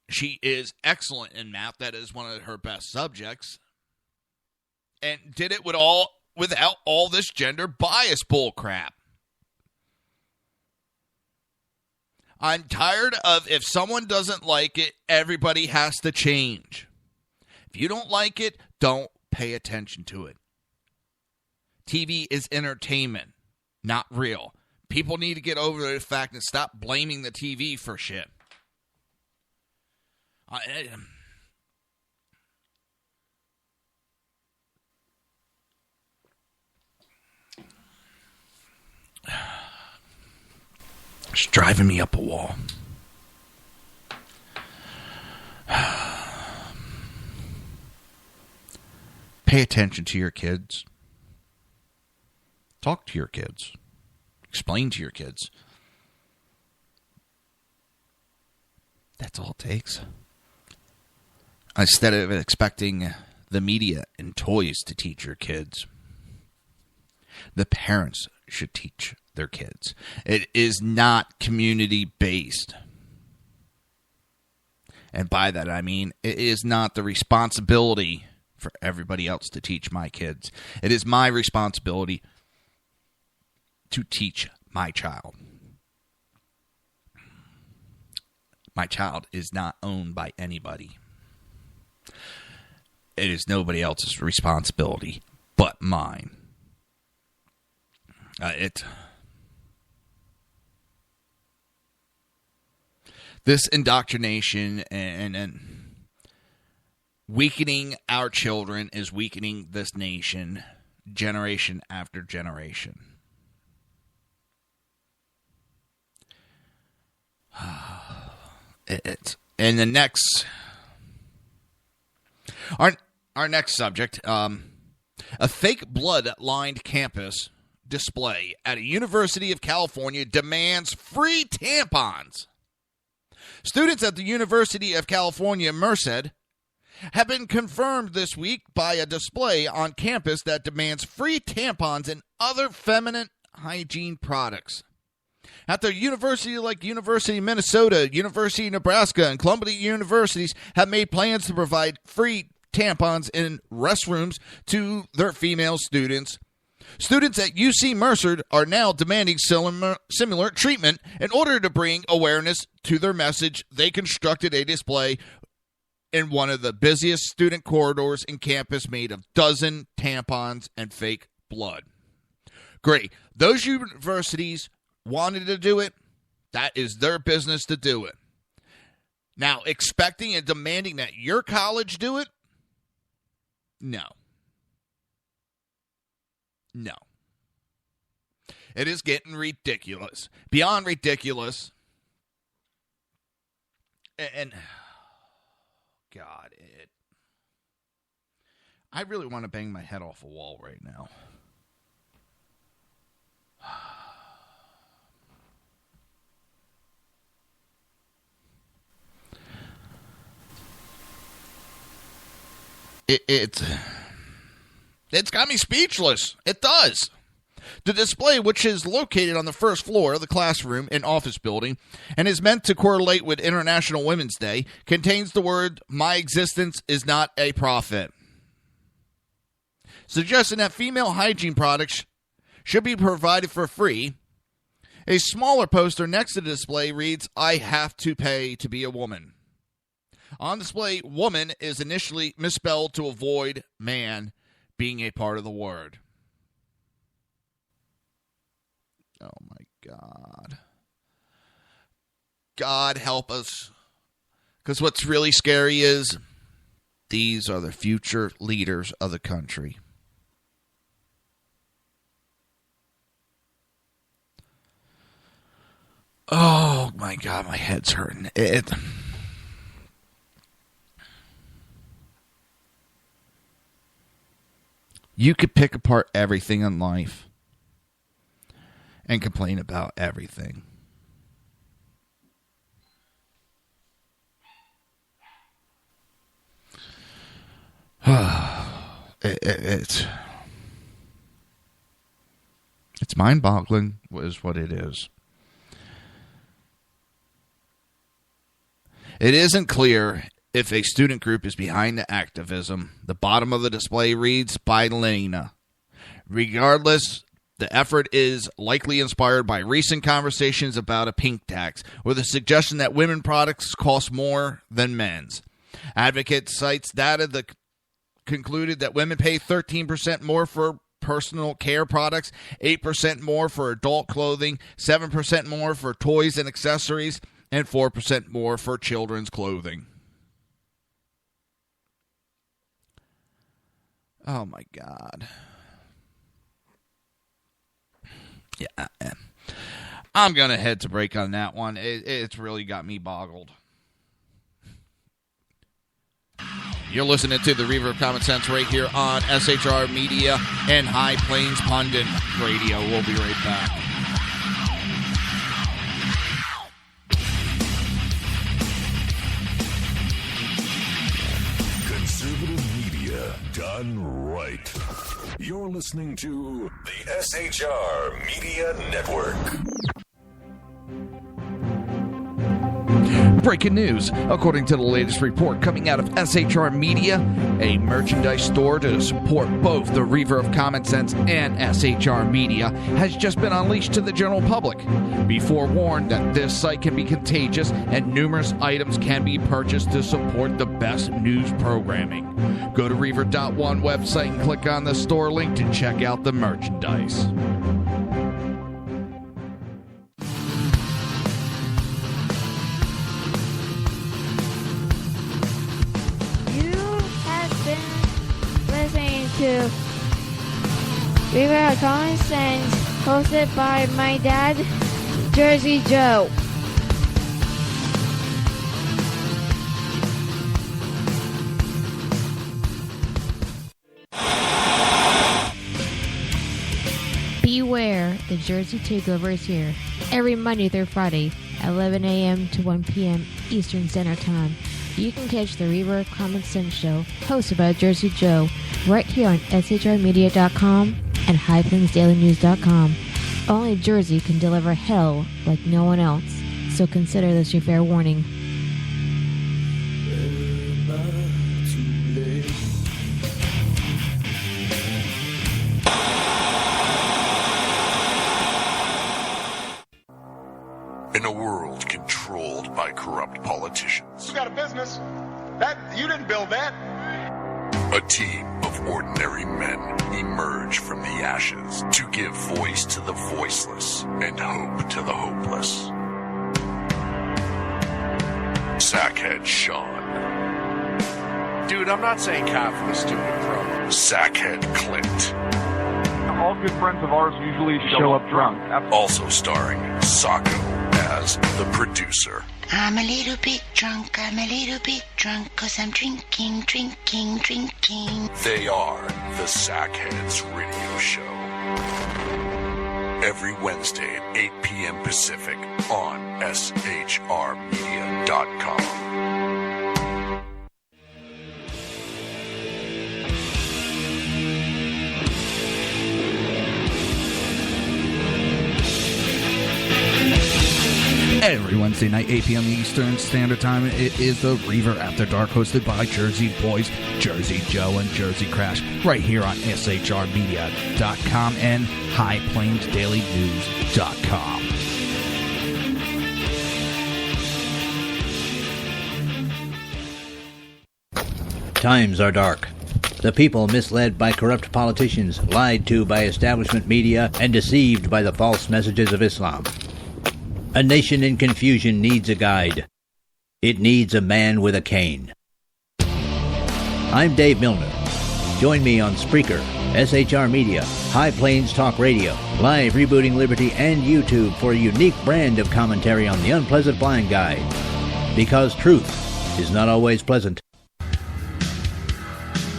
She is excellent in math. That is one of her best subjects. And did it without all this gender bias bull crap. I'm tired of if someone doesn't like it, everybody has to change. If you don't like it, don't pay attention to it. TV is entertainment, not real. People need to get over the fact and stop blaming the TV for shit. It's driving me up a wall. Pay attention to your kids. Talk to your kids. Explain to your kids. That's all it takes. Instead of expecting the media and toys to teach your kids, the parents should teach their kids. It is not community-based. And by that I mean it is not the responsibility for everybody else to teach my kids. It is my responsibility to teach my child. My child is not owned by anybody. It is nobody else's responsibility but mine. This indoctrination and weakening our children is weakening this nation generation after generation. And the next, our next subject, a fake blood-lined campus display at a University of California demands free tampons. Students at the University of California, Merced, have been confirmed this week by a display on campus that demands free tampons and other feminine hygiene products. At the university like University of Minnesota, University of Nebraska, and Columbia universities have made plans to provide free tampons in restrooms to their female students. Students at UC Merced are now demanding similar treatment in order to bring awareness to their message. They constructed a display in one of the busiest student corridors in campus made of dozen tampons and fake blood. Great. Those universities wanted to do it. That is their business to do it. Now, expecting and demanding that your college do it? No. No. It is getting ridiculous. Beyond ridiculous. And God, I really want to bang my head off a wall right now. It's got me speechless. It does. The display, which is located on the first floor of the classroom and office building and is meant to correlate with International Women's Day, contains the word, "My existence is not a profit," suggesting that female hygiene products should be provided for free. A smaller poster next to the display reads, "I have to pay to be a woman." On display, woman is initially misspelled to avoid man being a part of the word. Oh my God. God help us. Because what's really scary is these are the future leaders of the country. Oh my God, my head's hurting. You could pick apart everything in life and complain about everything. It's mind-boggling is what it is. It isn't clear if a student group is behind the activism. The bottom of the display reads, "By Lena." Regardless, the effort is likely inspired by recent conversations about a pink tax, or the suggestion that women products cost more than men's. Advocate cites data that concluded that women pay 13% more for personal care products, 8% more for adult clothing, 7% more for toys and accessories, and 4% more for children's clothing. Oh my God. Yeah. I'm going to head to break on that one. It's really got me boggled. You're listening to the Reaver of Common Sense right here on SHR Media and High Plains Pundit Radio. We'll be right back. Conservative media done right. You're listening to the SHR Media Network. Breaking news. According to the latest report coming out of SHR Media, a merchandise store to support both the Reaver of Common Sense and SHR Media has just been unleashed to the general public. Be forewarned that this site can be contagious and numerous items can be purchased to support the best news programming. Go to Reaver.one website and click on the store link to check out the merchandise. To Reaver of Common Sense, hosted by my dad, Jersey Joe. Beware, the Jersey Takeover is here. Every Monday through Friday, 11 a.m. to 1 p.m. Eastern Standard Time. You can catch the Reaver of Common Sense show, hosted by Jersey Joe, right here on shrmedia.com and highplainsdailynews.com. Only Jersey can deliver hell like no one else, so consider this your fair warning. In a world controlled by corrupt politicians, You got a business. That you didn't build that. a team of ordinary men emerge from the ashes to give voice to the voiceless and hope to the hopeless. Sackhead Sean. Dude, I'm not saying Kaufman, stupid pro. Sackhead Clint. All good friends of ours usually show up drunk. Also starring Sacco as the producer. I'm a little bit drunk, I'm a little bit drunk, 'cause I'm drinking, drinking, drinking. They are the Sackheads Radio Show. Every Wednesday at 8 p.m. Pacific on shrmedia.com. Every Wednesday night, 8 p.m. Eastern Standard Time, it is the Reaver After Dark, hosted by Jersey Boys, Jersey Joe, and Jersey Crash, right here on shrmedia.com and highplainsdailynews.com. Times are dark. The people misled by corrupt politicians, lied to by establishment media, and deceived by the false messages of Islam. A nation in confusion needs a guide. It needs a man with a cane. I'm Dave Milner. Join me on Spreaker, SHR Media, High Plains Talk Radio, Live Rebooting Liberty, and YouTube for a unique brand of commentary on the unpleasant blind guide. Because truth is not always pleasant.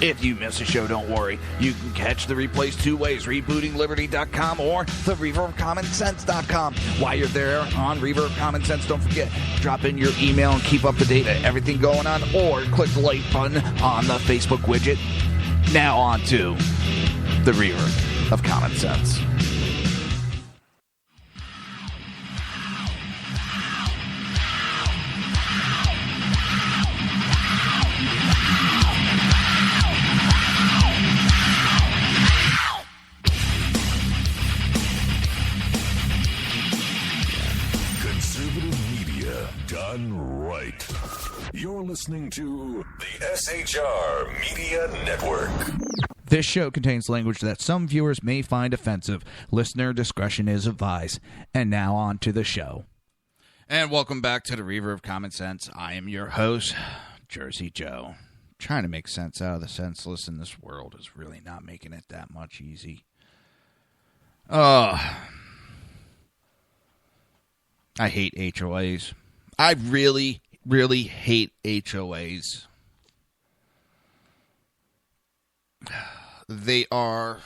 If you miss a show, don't worry. You can catch the replays two ways, rebootingliberty.com or the reaverofcommonsense.com. While you're there on Reaver of Common Sense, don't forget, drop in your email and keep up to date with everything going on, or click the like button on the Facebook widget. Now on to the Reaver of Common Sense. Done right. You're listening to the SHR Media Network. This show contains language that some viewers may find offensive. Listener discretion is advised. And now on to the show. And welcome back to the Reaver of Common Sense. I am your host, Jersey Joe. Trying to make sense out of the senseless in this world is really not making it that much easy. I hate HOAs. I really, really hate HOAs. They are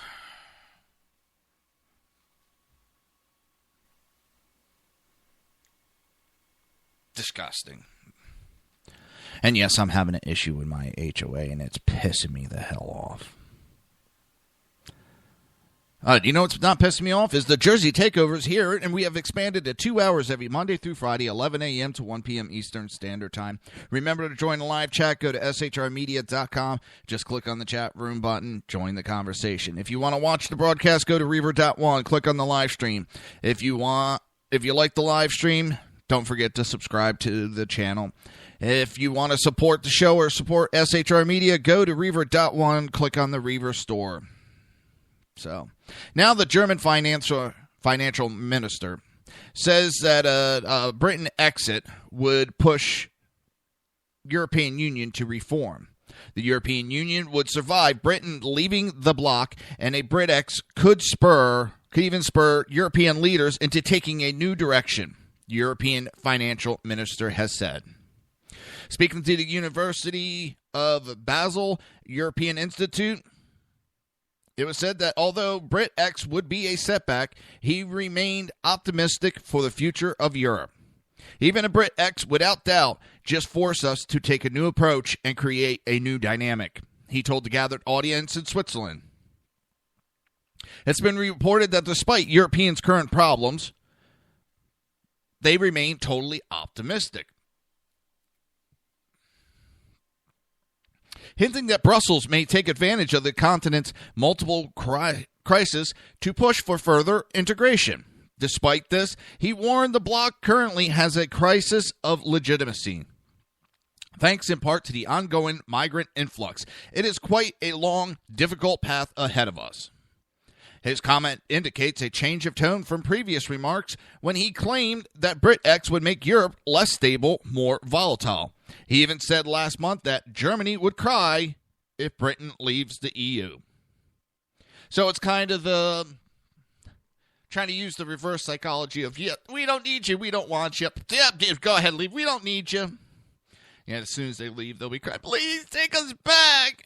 disgusting. And yes, I'm having an issue with my HOA, and it's pissing me the hell off. You know what's not pissing me off is the Jersey Takeovers here, and we have expanded to 2 hours every Monday through Friday, 11 a.m. to 1 p.m. Eastern Standard Time. Remember to join the live chat. Go to shrmedia.com. Just click on the chat room button. Join the conversation. If you want to watch the broadcast, go to Reaver.one. Click on the live stream. If you like the live stream, don't forget to subscribe to the channel. If you want to support the show or support SHR Media, go to Reaver.one. Click on the Reaver store. So now the German financial minister says that Britain exit would push European Union to reform. The European Union would survive Britain leaving the bloc, and a Britex could even spur European leaders into taking a new direction, the European financial minister has said. Speaking to the University of Basel European Institute, it was said that although BritX would be a setback, he remained optimistic for the future of Europe. Even a BritX, without doubt, just force us to take a new approach and create a new dynamic, he told the gathered audience in Switzerland. It's been reported that despite Europeans' current problems, they remain totally optimistic, hinting that Brussels may take advantage of the continent's multiple crises to push for further integration. Despite this, he warned the bloc currently has a crisis of legitimacy, thanks in part to the ongoing migrant influx. It is quite a long, difficult path ahead of us. His comment indicates a change of tone from previous remarks when he claimed that BritX would make Europe less stable, more volatile. He even said last month that Germany would cry if Britain leaves the EU. So it's kind of the trying to use the reverse psychology of, yeah, we don't need you, we don't want you. Yeah, go ahead, leave, we don't need you. And as soon as they leave, they'll be crying, please take us back.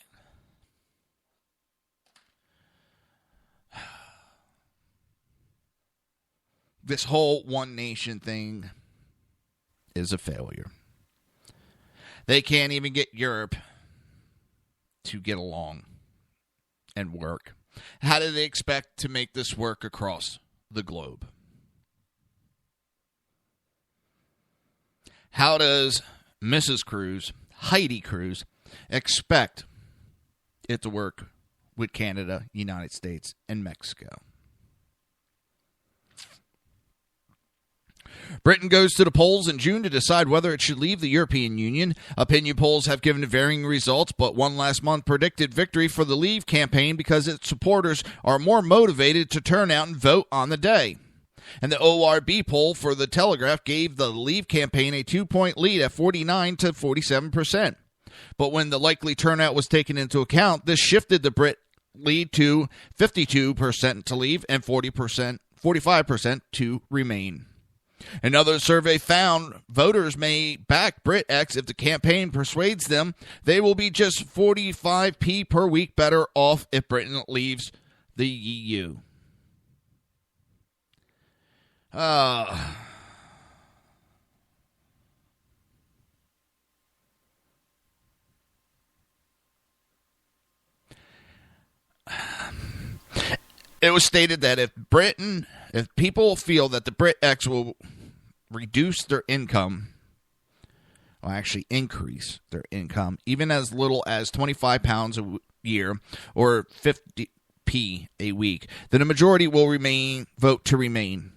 This whole one nation thing is a failure. They can't even get Europe to get along and work. How do they expect to make this work across the globe? How does Mrs. Cruz, Heidi Cruz, expect it to work with Canada, United States, and Mexico? Britain goes to the polls in June to decide whether it should leave the European Union. Opinion polls have given varying results, but one last month predicted victory for the Leave campaign because its supporters are more motivated to turn out and vote on the day. And the ORB poll for the Telegraph gave the Leave campaign a 2-point lead at 49 to 47%. But when the likely turnout was taken into account, this shifted the Brit lead to 52% to leave and 45% to remain. Another survey found voters may back BritX if the campaign persuades them they will be just 45p per week better off if Britain leaves the EU. It was stated that if people feel that the BritX will reduce their income, or actually increase their income, even as little as £25 a year or 50p a week, then a majority will vote to remain.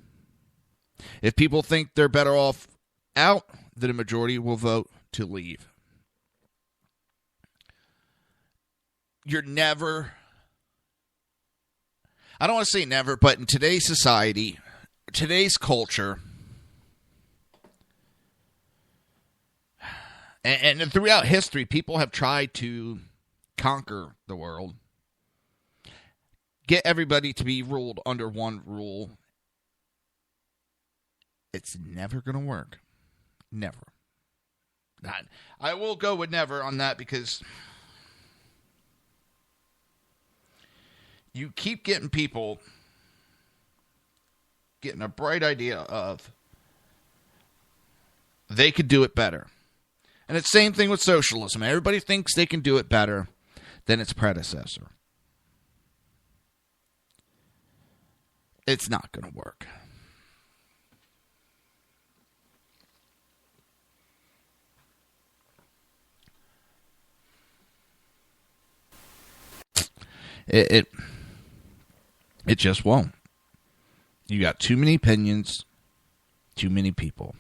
If people think they're better off out, then a majority will vote to leave. You're never... I don't want to say never, but in today's society, today's culture, and throughout history, people have tried to conquer the world, get everybody to be ruled under one rule, It's never going to work. Never. I will go with never on that because you keep getting people getting a bright idea of they could do it better. And it's the same thing with socialism. Everybody thinks they can do it better than its predecessor. It's not going to work. It just won't. You got too many opinions, too many people.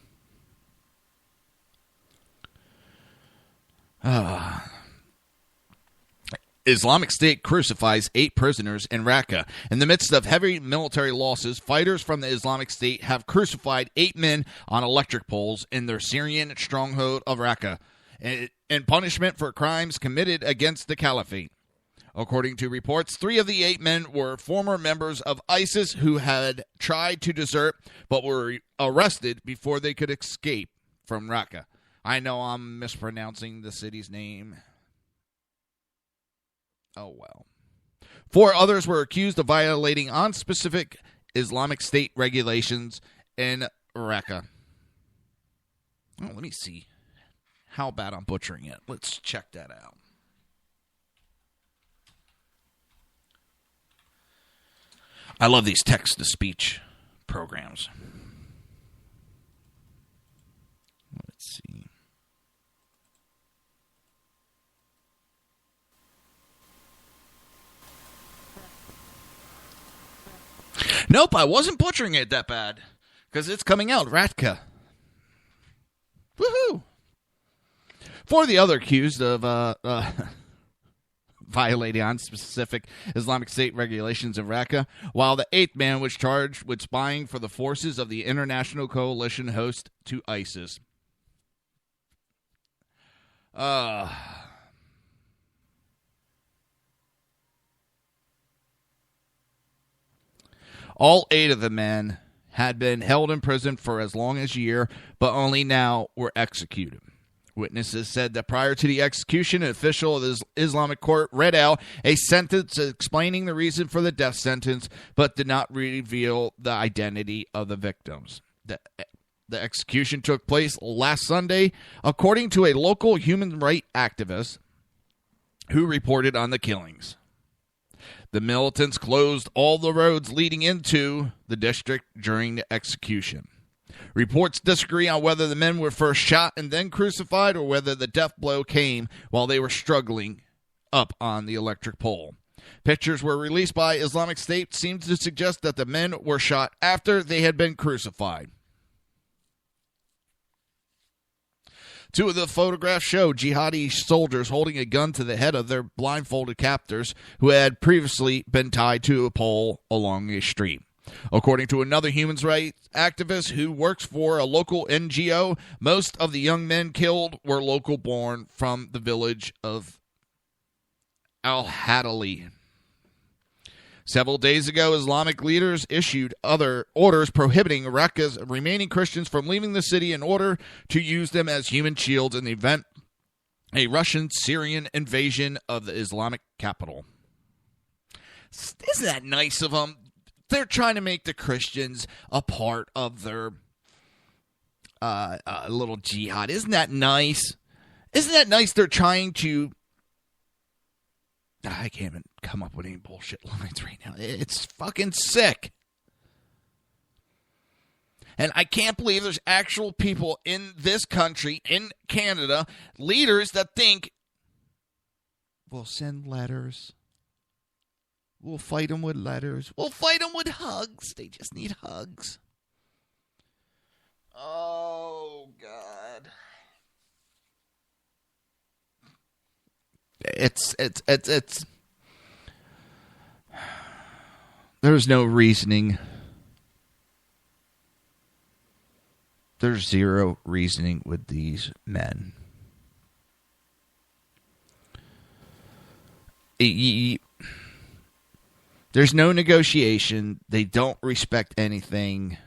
Islamic State crucifies 8 prisoners in Raqqa. In the midst of heavy military losses, fighters from the Islamic State have crucified 8 men on electric poles in their Syrian stronghold of Raqqa in punishment for crimes committed against the caliphate. According to reports, 3 of the 8 men were former members of ISIS who had tried to desert but were arrested before they could escape from Raqqa. I know I'm mispronouncing the city's name. Oh, well. 4 others were accused of violating unspecific Islamic State regulations in Raqqa. Oh, let me see how bad I'm butchering it. Let's check that out. I love these text-to-speech programs. Let's see. Nope, I wasn't butchering it that bad. Because it's coming out, Ratka. Woohoo! 4 of the other accused of violating unspecific Islamic State regulations in Raqqa, while the 8th man was charged with spying for the forces of the international coalition host to ISIS. All 8 of the men had been held in prison for as long as a year, but only now were executed. Witnesses said that prior to the execution, an official of the Islamic court read out a sentence explaining the reason for the death sentence, but did not reveal the identity of the victims. The execution took place last Sunday, according to a local human rights activist who reported on the killings. The militants closed all the roads leading into the district during the execution. Reports disagree on whether the men were first shot and then crucified or whether the death blow came while they were struggling up on the electric pole. Pictures were released by Islamic State seem to suggest that the men were shot after they had been crucified. 2 of the photographs show jihadi soldiers holding a gun to the head of their blindfolded captors who had previously been tied to a pole along a street. According to another human rights activist who works for a local NGO, most of the young men killed were local born from the village of Al-Hadali. Several days ago, Islamic leaders issued other orders prohibiting Raqqa's remaining Christians from leaving the city in order to use them as human shields in the event a Russian-Syrian invasion of the Islamic capital. Isn't that nice of them? They're trying to make the Christians a part of their little jihad. Isn't that nice? Isn't that nice? They're trying to... I can't even come up with any bullshit lines right now. It's fucking sick. And I can't believe there's actual people in this country, in Canada, leaders that think, we'll send letters. We'll fight them with letters. We'll fight them with hugs. They just need hugs. Oh, God. It's there's no reasoning. There's zero reasoning with these men. There's no negotiation. They don't respect anything.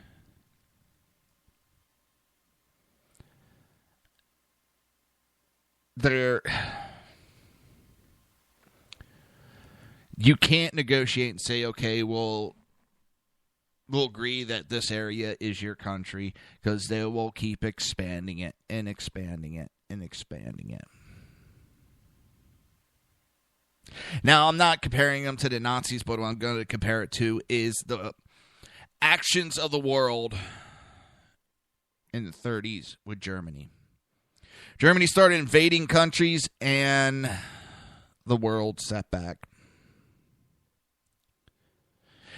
you can't negotiate and say, okay, we'll agree that this area is your country, because they will keep expanding it and expanding it and expanding it. Now, I'm not comparing them to the Nazis, but what I'm going to compare it to is the actions of the world in the 30s with Germany. Germany started invading countries, and the world sat back.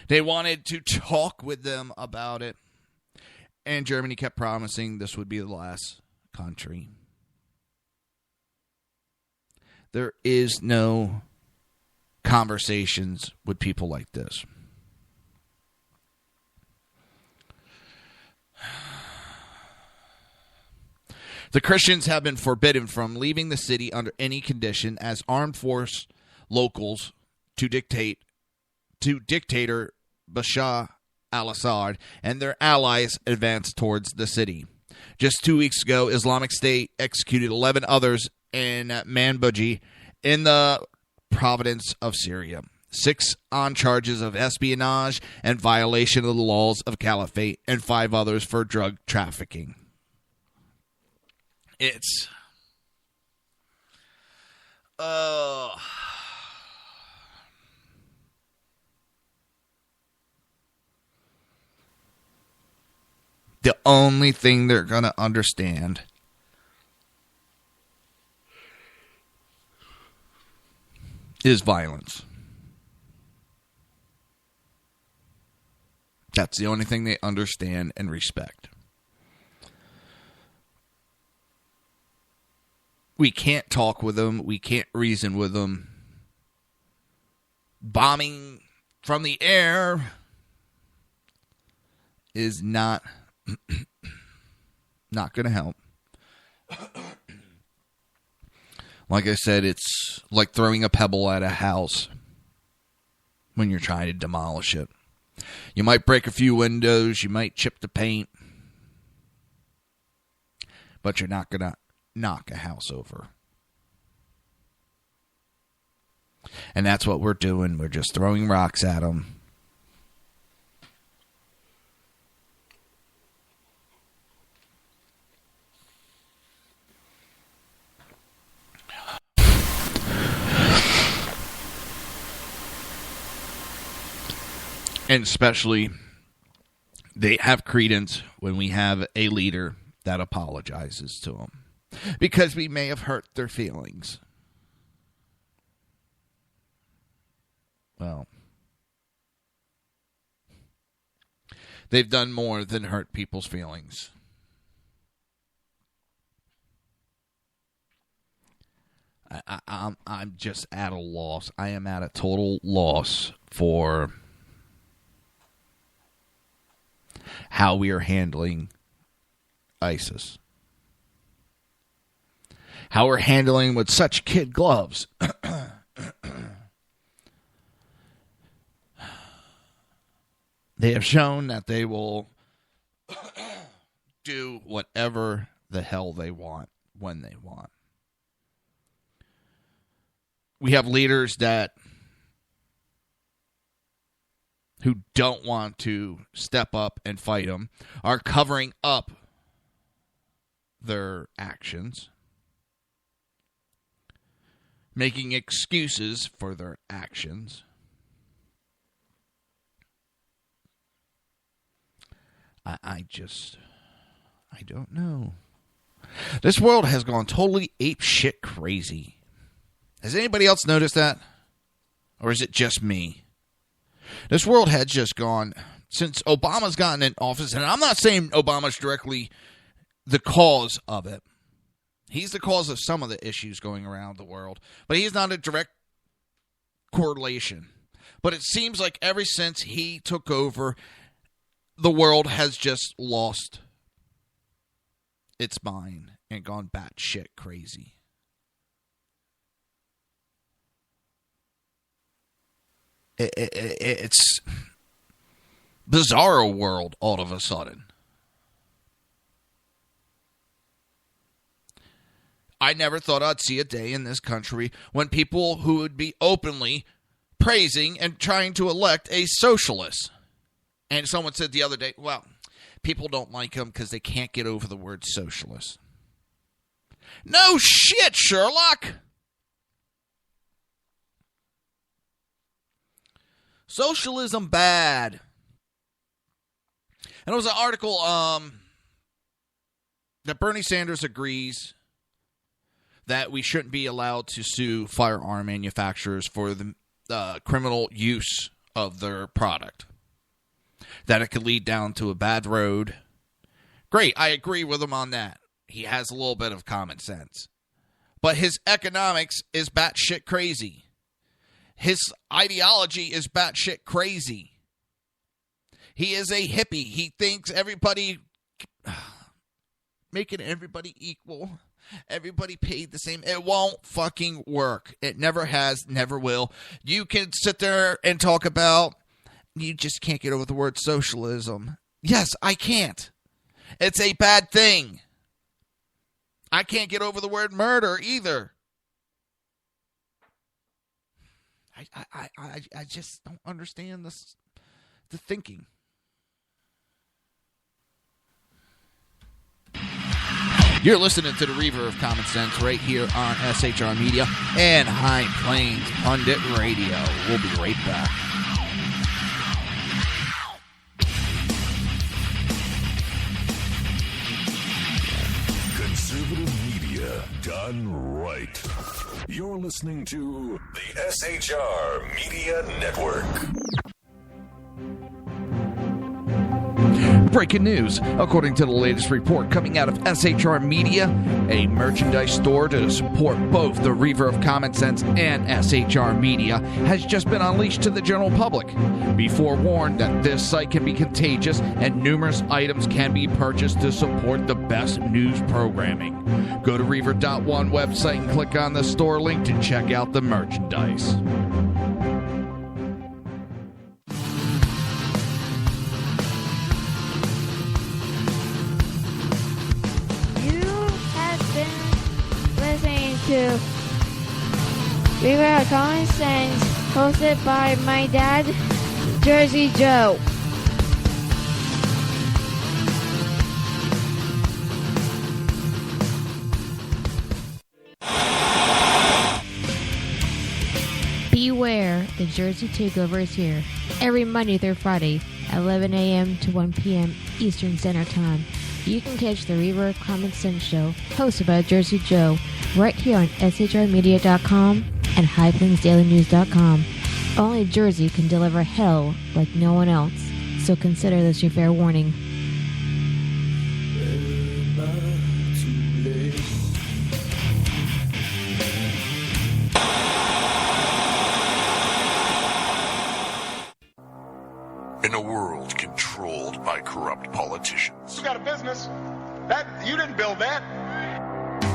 They wanted to talk with them about it, and Germany kept promising this would be the last country. There is no conversations with people like this. The Christians have been forbidden from leaving the city under any condition as armed force locals to dictator Bashar al-Assad and their allies advanced towards the city. Just 2 weeks ago, Islamic State executed 11 others in Manbij in the province of Syria. 6 on charges of espionage and violation of the laws of caliphate, and 5 others for drug trafficking. It's the only thing they're going to understand is violence. That's the only thing they understand and respect. We can't talk with them. We can't reason with them. Bombing from the air is not going to help. Like I said, it's like throwing a pebble at a house when you're trying to demolish it. You might break a few windows. You might chip the paint. But you're not going to knock a house over. And that's what we're doing. We're just throwing rocks at them. And especially, they have credence when we have a leader that apologizes to them. Because we may have hurt their feelings. Well, they've done more than hurt people's feelings. I'm just at a loss. I am at a total loss for how we are handling ISIS. How we're handling with such kid gloves. They have shown that they will do whatever the hell they want when they want. We have leaders who don't want to step up and fight them, are covering up their actions, making excuses for their actions. I don't know. This world has gone totally apeshit crazy. Has anybody else noticed that? Or is it just me? This world has just gone, since Obama's gotten in office, and I'm not saying Obama's directly the cause of it. He's the cause of some of the issues going around the world, but he's not a direct correlation. But it seems like ever since he took over, the world has just lost its mind and gone batshit crazy. It's bizarro world all of a sudden. I never thought I'd see a day in this country when people who would be openly praising and trying to elect a socialist. And someone said the other day, well, people don't like him because they can't get over the word socialist. No shit, Sherlock! Socialism bad. And there was an article that Bernie Sanders agrees that we shouldn't be allowed to sue firearm manufacturers for the criminal use of their product. That it could lead down to a bad road. Great, I agree with him on that. He has a little bit of common sense. But his economics is batshit crazy. His ideology is batshit crazy. He is a hippie. He thinks everybody, making everybody equal, everybody paid the same. It won't fucking work. It never has, never will. You can sit there and talk about, you just can't get over the word socialism. Yes, I can't. It's a bad thing. I can't get over the word murder either. I just don't understand the thinking. You're listening to the Reaver of Common Sense right here on SHR Media and High Plains Pundit Radio. We'll be right back. Conservative media done right. You're listening to the SHR Media Network. Breaking news. According to the latest report coming out of SHR Media, a merchandise store to support both the Reaver of Common Sense and SHR Media has just been unleashed to the general public. Be forewarned that this site can be contagious and numerous items can be purchased to support the best news programming. Go to Reaver.one website and click on the store link to check out the merchandise. To Reaver of Common Sense, hosted by my dad, Jersey Joe. Beware, the Jersey Takeover is here. Every Monday through Friday, 11 a.m. to 1 p.m. Eastern Standard Time. You can catch the Reaver of Common Sense show, hosted by Jersey Joe, right here on shrmedia.com and highplainsdailynews.com. Only Jersey can deliver hell like no one else, so consider this your fair warning. In a world controlled by corrupt politicians, You got a business. That you didn't build that.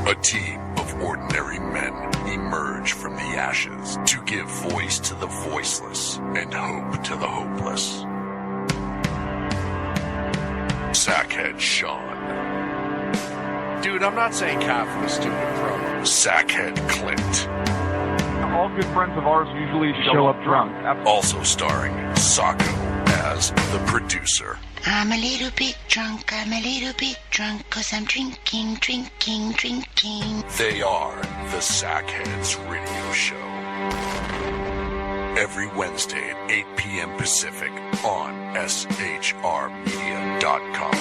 a team of ordinary men emerge from the ashes to give voice to the voiceless and hope to the hopeless. Sackhead Sean. Dude, I'm not saying Kaufman is stupid, bro. Sackhead Clint. All good friends of ours usually show up drunk. Also starring Sacco as the producer. I'm a little bit drunk, I'm a little bit drunk, 'cause I'm drinking, drinking, drinking. They are the Sackheads Radio Show. Every Wednesday at 8 p.m. Pacific on shrmedia.com.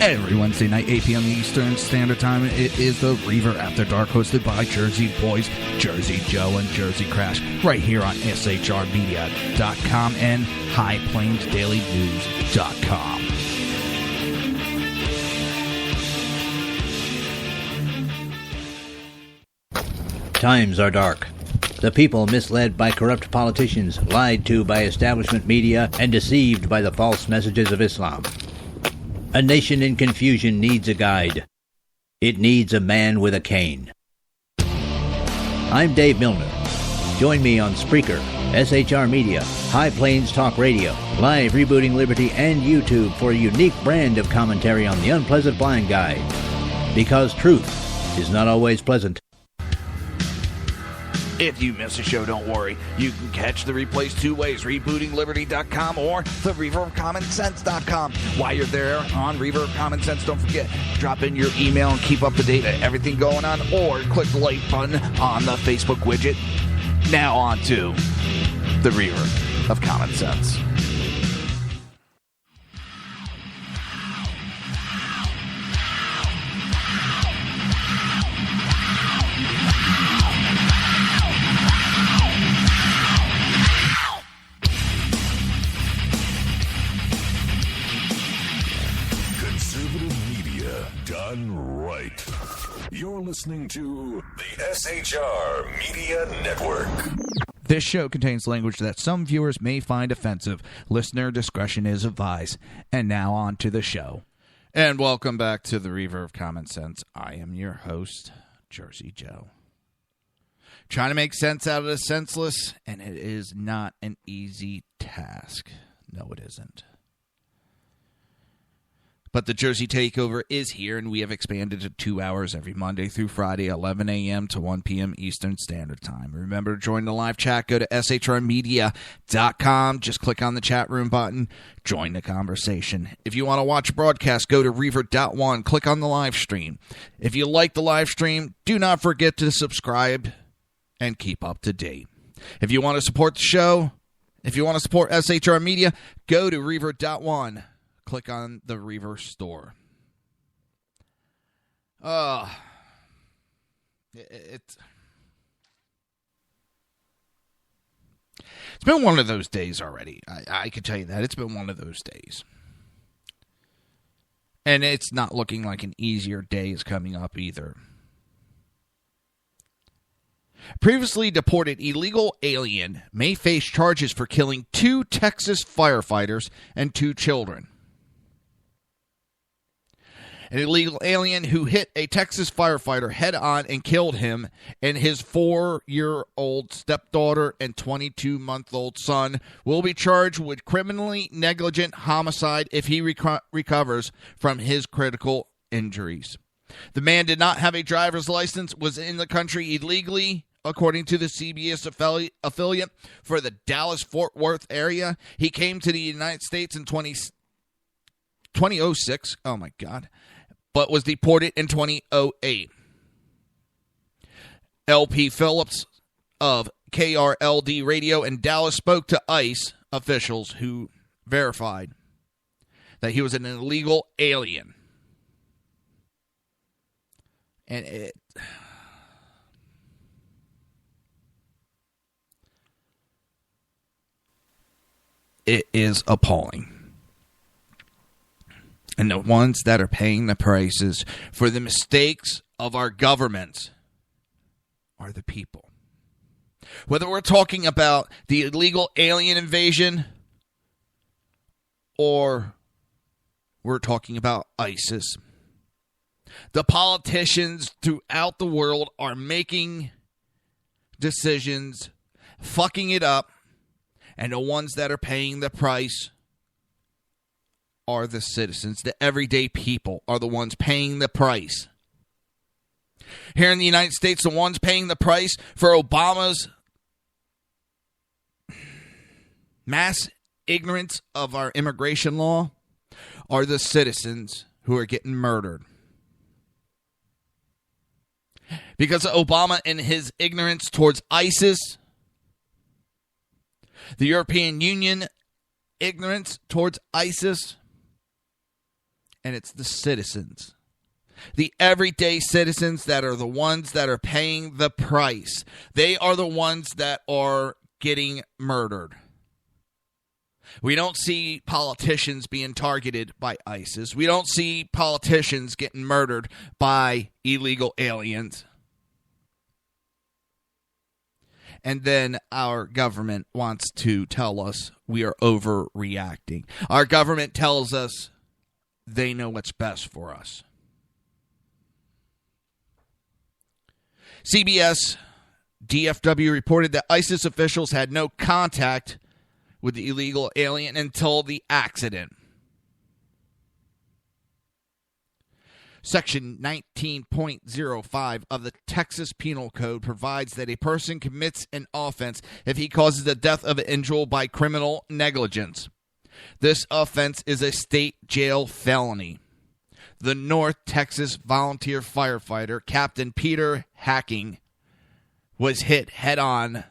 Every Wednesday night, 8 p.m. Eastern Standard Time, it is the Reaver After Dark, hosted by Jersey Boys, Jersey Joe, and Jersey Crash, right here on shrmedia.com and highplainsdailynews.com. Times are dark. The people misled by corrupt politicians, lied to by establishment media, and deceived by the false messages of Islam. A nation in confusion needs a guide. It needs a man with a cane. I'm Dave Milner. Join me on Spreaker, SHR Media, High Plains Talk Radio, Live Rebooting Liberty, and YouTube for a unique brand of commentary on the unpleasant blind guide. Because truth is not always pleasant. If you miss a show, don't worry. You can catch the replays two ways, rebootingliberty.com or the ReaverCommonSense.com. While you're there on Reaver of Common Sense, don't forget, drop in your email and keep up to date on everything going on, or click the like button on the Facebook widget. Now on to the Reaver of Common Sense. Done right. You're listening to the SHR Media Network. This show contains language that some viewers may find offensive. Listener discretion is advised. And now on to the show. And welcome back to the Reaver of Common Sense. I am your host, Jersey Joe. Trying to make sense out of the senseless, and it is not an easy task. No, it isn't. But the Jersey Takeover is here, and we have expanded to 2 hours every Monday through Friday, 11 a.m. to 1 p.m. Eastern Standard Time. Remember to join the live chat. Go to shrmedia.com. Just click on the chat room button. Join the conversation. If you want to watch a broadcast, go to Reaver.one. Click on the live stream. If you like the live stream, do not forget to subscribe and keep up to date. If you want to support the show, if you want to support SHR Media, go to Reaver.one. Click on the Reaver store. It's been one of those days already. I can tell you that. It's been one of those days. And it's not looking like an easier day is coming up either. Previously deported illegal alien may face charges for killing 2 Texas firefighters and 2 children. An illegal alien who hit a Texas firefighter head-on and killed him and his 4-year-old stepdaughter and 22-month-old son will be charged with criminally negligent homicide if he recovers from his critical injuries. The man did not have a driver's license, was in the country illegally, according to the CBS affiliate for the Dallas-Fort Worth area. He came to the United States in 2006. Oh, my God. But was deported in 2008. LP Phillips of KRLD Radio in Dallas spoke to ICE officials who verified that he was an illegal alien. And it is appalling. And the ones that are paying the prices for the mistakes of our governments are the people. Whether we're talking about the illegal alien invasion or we're talking about ISIS, the politicians throughout the world are making decisions, fucking it up, and the ones that are paying the price are the citizens. The everyday people are the ones paying the price. Here in the United States, the ones paying the price for Obama's mass ignorance of our immigration law are the citizens who are getting murdered. Because of Obama and his ignorance towards ISIS, the European Union ignorance towards ISIS, and it's the citizens, the everyday citizens that are the ones that are paying the price. They are the ones that are getting murdered. We don't see politicians being targeted by ISIS. We don't see politicians getting murdered by illegal aliens. And then our government wants to tell us we are overreacting. Our government tells us they know what's best for us. DFW reported that ISIS officials had no contact with the illegal alien until the accident. Section 19.05 of the Texas Penal Code provides that a person commits an offense if he causes the death of an individual by criminal negligence. This offense is a state jail felony. The North Texas volunteer firefighter, Captain Peter Hacking, was hit head-on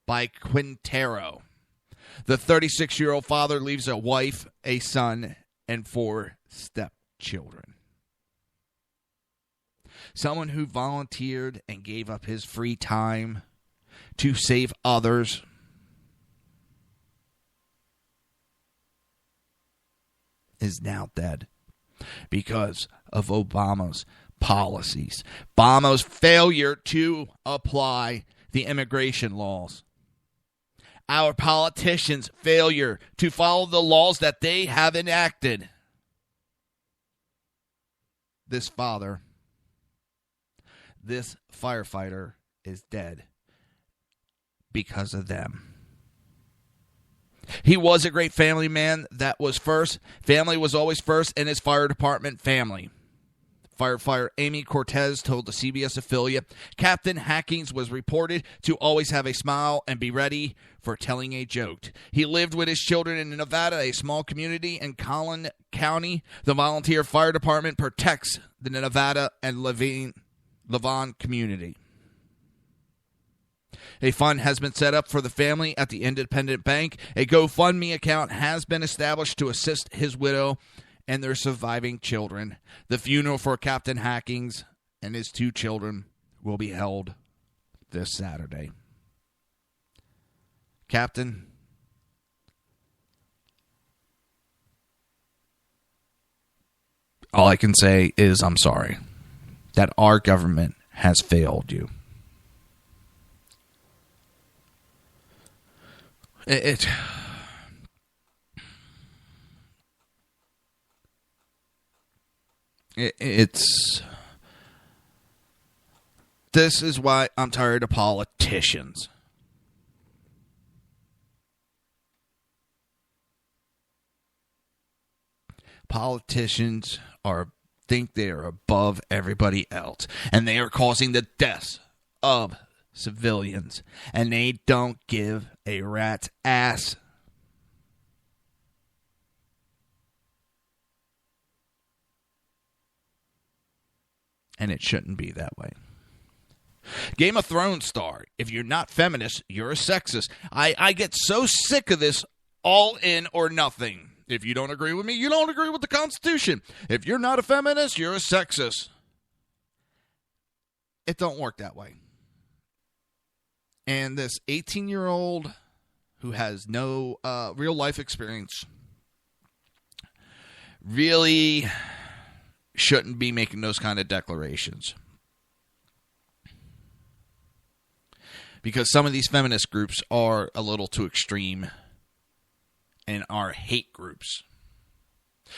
by Quintero. The 36-year-old father leaves a wife, a son, and 4 stepchildren. Someone who volunteered and gave up his free time to save others is now dead because of Obama's policies. Obama's failure to apply the immigration laws. Our politicians' failure to follow the laws that they have enacted. This father, this firefighter is dead because of them. He was a great family man. That was first. Family was always first in his fire department family. Firefighter Amy Cortez told the CBS affiliate, Captain Hackings was reported to always have a smile and be ready for telling a joke. He lived with his children in Nevada, a small community in Collin County. The volunteer fire department protects the Nevada and Lavon community. A fund has been set up for the family at the Independent Bank. A GoFundMe account has been established to assist his widow and their surviving children. The funeral for Captain Hackings and his 2 children will be held this Saturday. Captain, all I can say is I'm sorry that our government has failed you. This is why I'm tired of politicians. Politicians think they are above everybody else, and they are causing the deaths of civilians, and they don't give a rat's ass. And it shouldn't be that way. Game of Thrones star, if you're not feminist, you're a sexist. I get so sick of this all in or nothing. If you don't agree with me, you don't agree with the Constitution. If you're not a feminist, you're a sexist. It don't work that way. And this 18-year-old who has no real life experience really shouldn't be making those kind of declarations. Because some of these feminist groups are a little too extreme and are hate groups.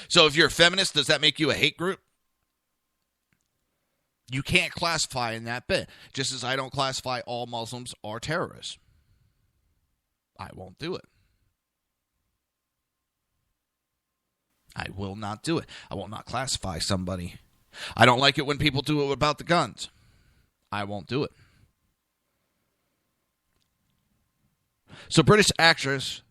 So if you're a feminist, does that make you a hate group? You can't classify in that bit. Just as I don't classify all Muslims are terrorists. I won't do it. I will not do it. I will not classify somebody. I don't like it when people do it about the guns. I won't do it. So British actress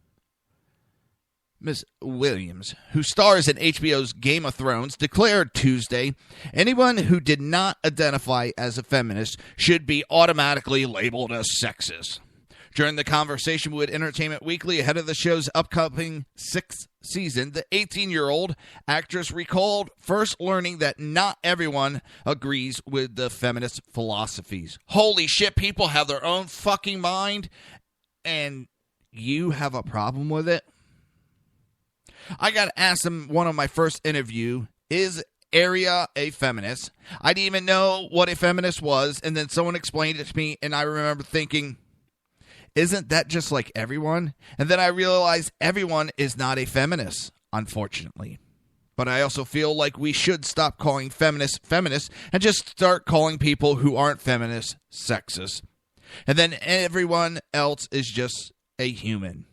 Miss Williams, who stars in HBO's Game of Thrones, declared Tuesday, anyone who did not identify as a feminist should be automatically labeled as sexist. During the conversation with Entertainment Weekly ahead of the show's upcoming 6th season, the 18-year-old actress recalled first learning that not everyone agrees with the feminist philosophies. Holy shit, people have their own fucking mind, and you have a problem with it? I got to ask him one of my first interview, is Aria a feminist? I didn't even know what a feminist was, and then someone explained it to me, and I remember thinking, isn't that just like everyone? And then I realized everyone is not a feminist, unfortunately. But I also feel like we should stop calling feminists and just start calling people who aren't feminists sexist. And then everyone else is just a human.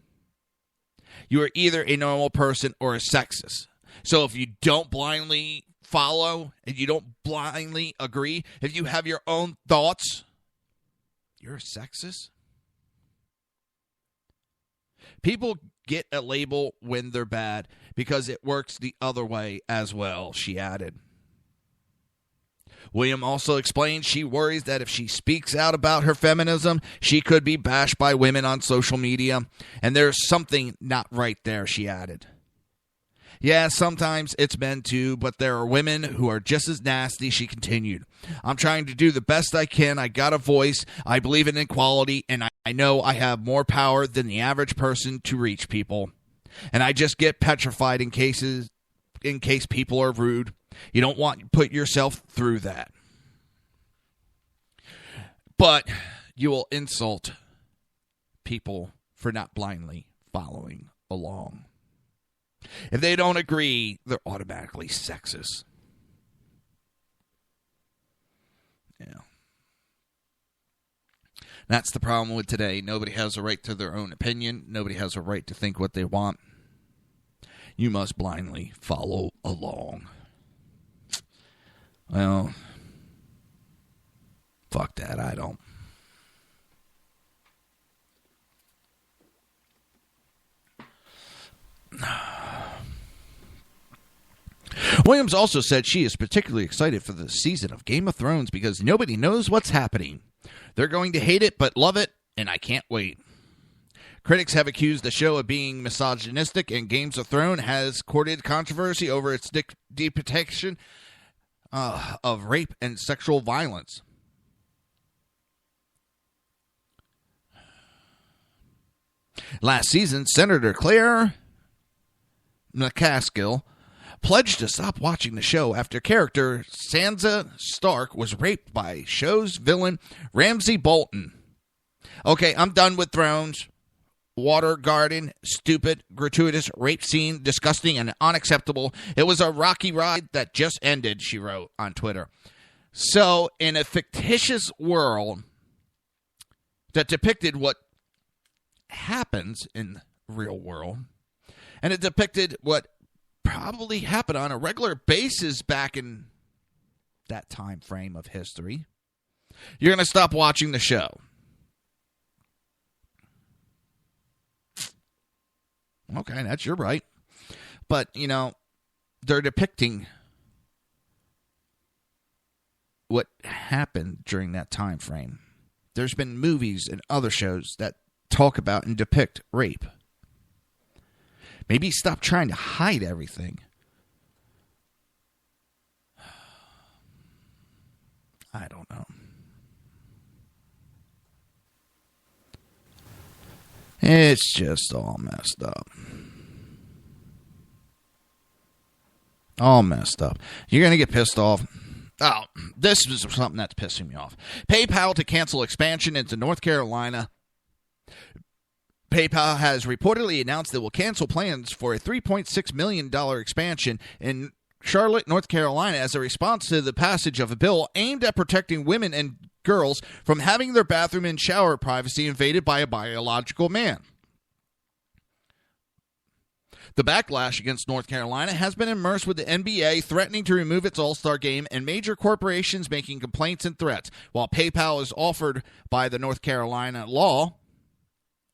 You are either a normal person or a sexist. So if you don't blindly follow and you don't blindly agree, if you have your own thoughts, you're a sexist? People get a label when they're bad because it works the other way as well, she added. William also explained she worries that if she speaks out about her feminism, she could be bashed by women on social media, and there's something not right there, she added. Yeah, sometimes it's men too, but there are women who are just as nasty, she continued. I'm trying to do the best I can. I got a voice. I believe in equality, and I know I have more power than the average person to reach people. And I just get petrified in case people are rude. You don't want to put yourself through that. But you will insult people for not blindly following along. If they don't agree, they're automatically sexist. Yeah. That's the problem with today. Nobody has a right to their own opinion. Nobody has a right to think what they want. You must blindly follow along. Well, fuck that. I don't. Williams also said she is particularly excited for the season of Game of Thrones because nobody knows what's happening. They're going to hate it but love it, and I can't wait. Critics have accused the show of being misogynistic, and Games of Thrones has courted controversy over its depiction of rape and sexual violence. Last season, Senator Claire McCaskill pledged to stop watching the show after character Sansa Stark was raped by show's villain Ramsay Bolton. Okay, I'm done with Thrones. Water garden, stupid, gratuitous rape scene, disgusting and unacceptable. It was a rocky ride that just ended, she wrote on Twitter. So, in a fictitious world that depicted what happens in the real world, and it depicted what probably happened on a regular basis back in that time frame of history, you're going to stop watching the show. Okay, that's your right. But, you know, they're depicting what happened during that time frame. There's been movies and other shows that talk about and depict rape. Maybe stop trying to hide everything. I don't know. It's just all messed up. All messed up. You're going to get pissed off. Oh, this is something that's pissing me off. PayPal to cancel expansion into North Carolina. PayPal has reportedly announced it will cancel plans for a $3.6 million expansion in Charlotte, North Carolina, as a response to the passage of a bill aimed at protecting women and girls from having their bathroom and shower privacy invaded by a biological man. The backlash against North Carolina has been immersed with the NBA threatening to remove its All-Star game and major corporations making complaints and threats. While PayPal is offered by the North Carolina law,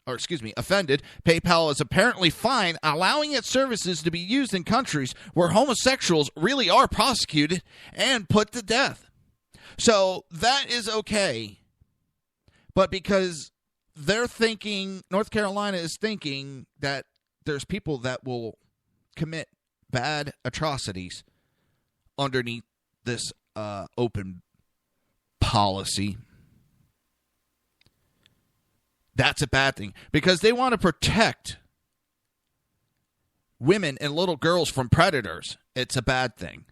offended, PayPal is apparently fine, allowing its services to be used in countries where homosexuals really are prosecuted and put to death. So that is okay. But because they're thinking, North Carolina is thinking that there's people that will commit bad atrocities underneath this open policy. That's a bad thing because they want to protect women and little girls from predators. It's a bad thing.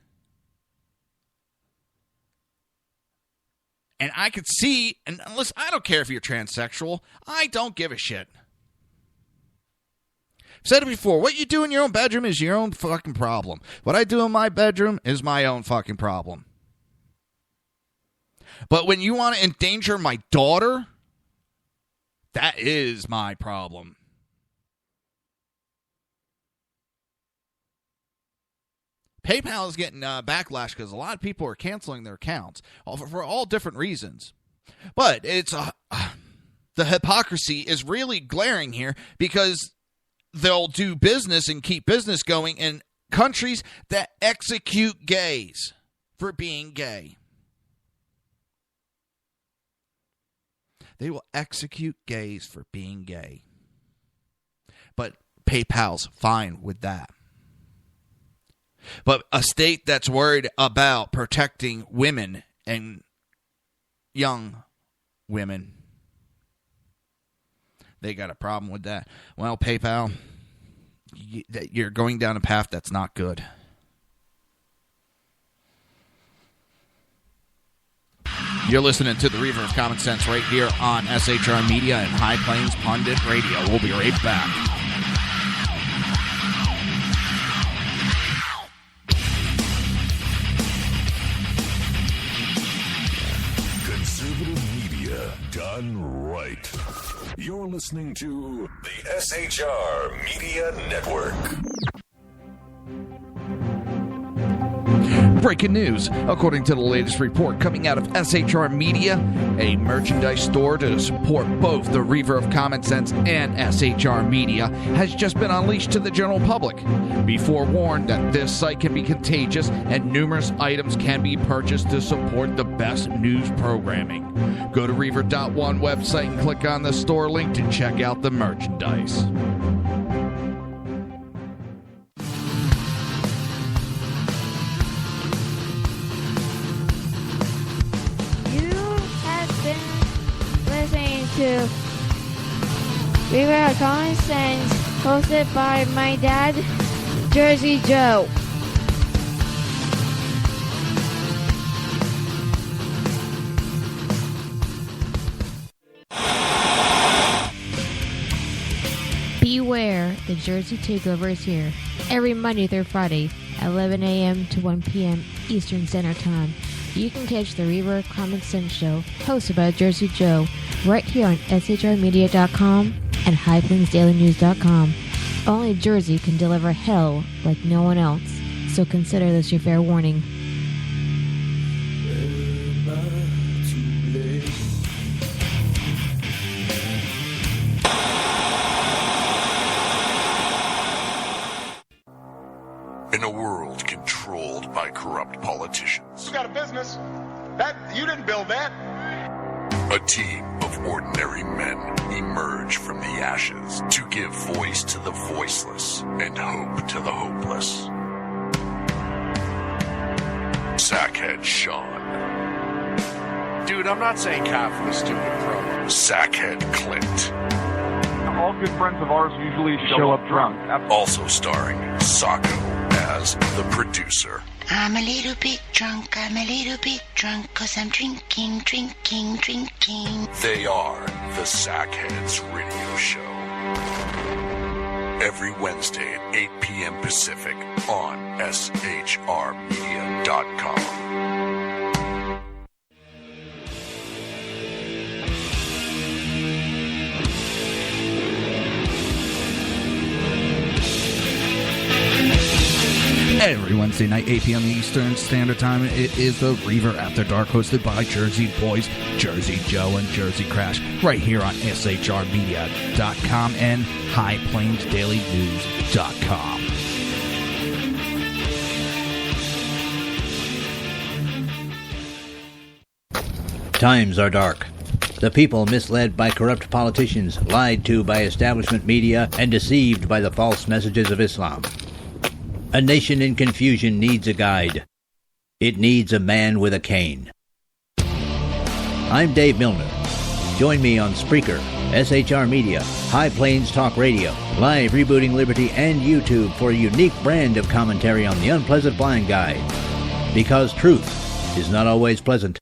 And I could see, and listen, I don't care if you're transsexual. I don't give a shit. I've said it before. What you do in your own bedroom is your own fucking problem. What I do in my bedroom is my own fucking problem. But when you want to endanger my daughter That is my problem. PayPal is getting backlash because a lot of people are canceling their accounts for all different reasons. But it's the hypocrisy is really glaring here because they'll do business and keep business going in countries that execute gays for being gay. They will execute gays for being gay. But PayPal's fine with that. But a state that's worried about protecting women and young women, they got a problem with that. Well, PayPal, you're going down a path that's not good. You're listening to the Reaver of Common Sense right here on SHR Media and High Plains Pundit Radio. We'll be right back. Conservative media done right. You're listening to the SHR Media Network. Breaking news. According to the latest report coming out of SHR Media, a merchandise store to support both the Reaver of Common Sense and SHR Media has just been unleashed to the general public. Be forewarned that this site can be contagious and numerous items can be purchased to support the best news programming. Go to Reaver.one website and click on the store link to check out the merchandise. To Reaver of Common Sense, hosted by my dad, Jersey Joe. Beware, the Jersey Takeover is here. Every Monday through Friday, 11 a.m. to 1 p.m. Eastern Standard Time. You can catch the Reaver of Common Sense show, hosted by Jersey Joe, right here on shrmedia.com and highplainsdailynews.com. Only Jersey can deliver hell like no one else, so consider this your fair warning. In a world controlled by corrupt politicians. You got a business. That you didn't build that. A team of ordinary men emerge from the ashes to give voice to the voiceless and hope to the hopeless. Sackhead Sean. Dude, I'm not saying cough for the stupid pro. Sackhead Clint. All good friends of ours usually show up drunk. Also starring Sacco as the producer. I'm a little bit drunk, 'cause I'm drinking. They are the Sackheads Radio Show. Every Wednesday at 8 p.m. Pacific on shrmedia.com. Every Wednesday night, 8 p.m. Eastern Standard Time, it is the Reaver After Dark, hosted by Jersey Boys, Jersey Joe, and Jersey Crash, right here on shrmedia.com and highplainsdailynews.com. Times are dark. The people misled by corrupt politicians, lied to by establishment media, and deceived by the false messages of Islam. A nation in confusion needs a guide. It needs a man with a cane. I'm Dave Milner. Join me on Spreaker, SHR Media, High Plains Talk Radio, Live Rebooting Liberty, and YouTube for a unique brand of commentary on the unpleasant blind guide. Because truth is not always pleasant.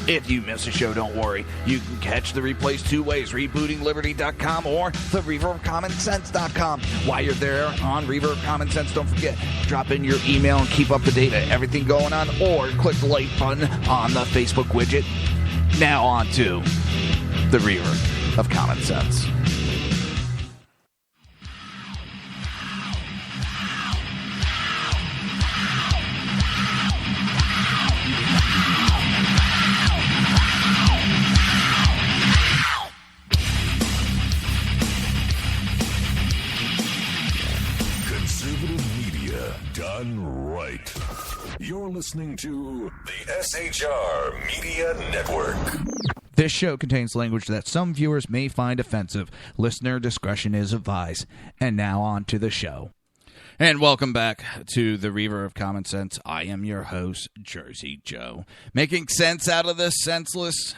If you miss a show, don't worry. You can catch the replays two ways, rebootingliberty.com or the reaverofcommonsense.com. While you're there on Reaver of Common Sense, don't forget, drop in your email and keep up to date on everything going on, or click the like button on the Facebook widget. Now on to the Reaver of Common Sense. Conservative media done right. You're listening to the SHR Media Network. This show contains language that some viewers may find offensive. Listener discretion is advised. And now on to the show. And welcome back to the Reaver of Common Sense. I am your host, Jersey Joe. Making sense out of this senseless.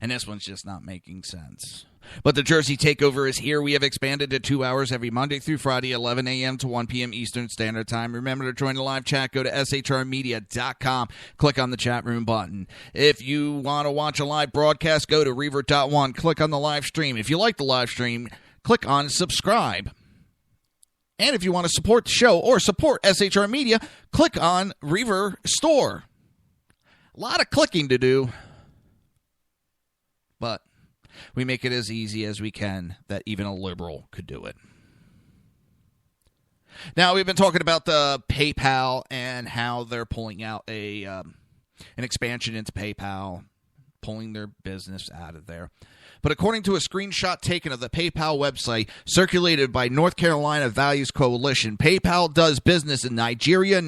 And this one's just not making sense. But the Jersey Takeover is here. We have expanded to 2 hours every Monday through Friday, 11 a.m. to 1 p.m. Eastern Standard Time. Remember to join the live chat. Go to shrmedia.com. Click on the chat room button. If you want to watch a live broadcast, go to Reaver.one. Click on the live stream. If you like the live stream, click on subscribe. And if you want to support the show or support SHR Media, click on Reaver Store. A lot of clicking to do. But we make it as easy as we can that even a liberal could do it. Now, we've been talking about the PayPal and how they're pulling out an expansion into PayPal, pulling their business out of there. But according to a screenshot taken of the PayPal website circulated by North Carolina Values Coalition, PayPal does business in Nigeria,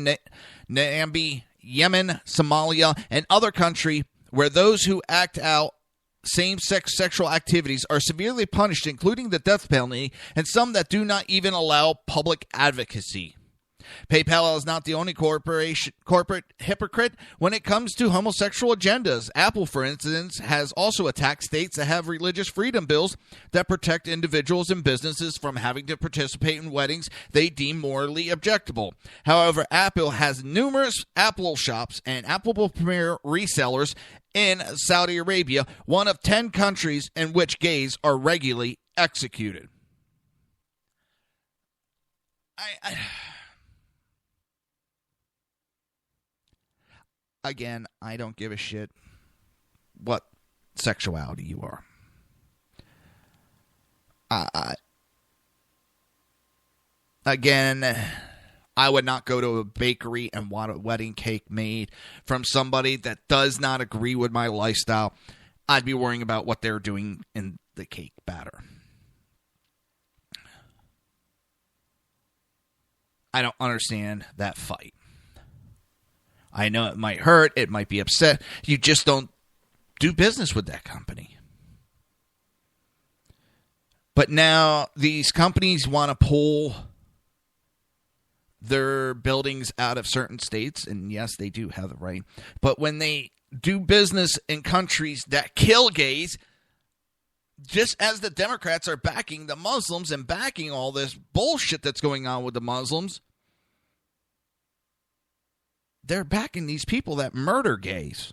Namibia, Yemen, Somalia, and other countries where those who act out same-sex sexual activities are severely punished, including the death penalty, and some that do not even allow public advocacy. PayPal is not the only corporate hypocrite when it comes to homosexual agendas. Apple, for instance, has also attacked states that have religious freedom bills that protect individuals and businesses from having to participate in weddings they deem morally objectionable. However, Apple has numerous Apple shops and Apple Premier resellers in Saudi Arabia, one of 10 countries in which gays are regularly executed. Again, I don't give a shit what sexuality you are. Again, I would not go to a bakery and want a wedding cake made from somebody that does not agree with my lifestyle. I'd be worrying about what they're doing in the cake batter. I don't understand that fight. I know it might hurt. It might be upset. You just don't do business with that company. But now these companies want to pull their buildings out of certain states. And yes, they do have the right. But when they do business in countries that kill gays, just as the Democrats are backing the Muslims and backing all this bullshit that's going on with the Muslims, they're backing these people that murder gays.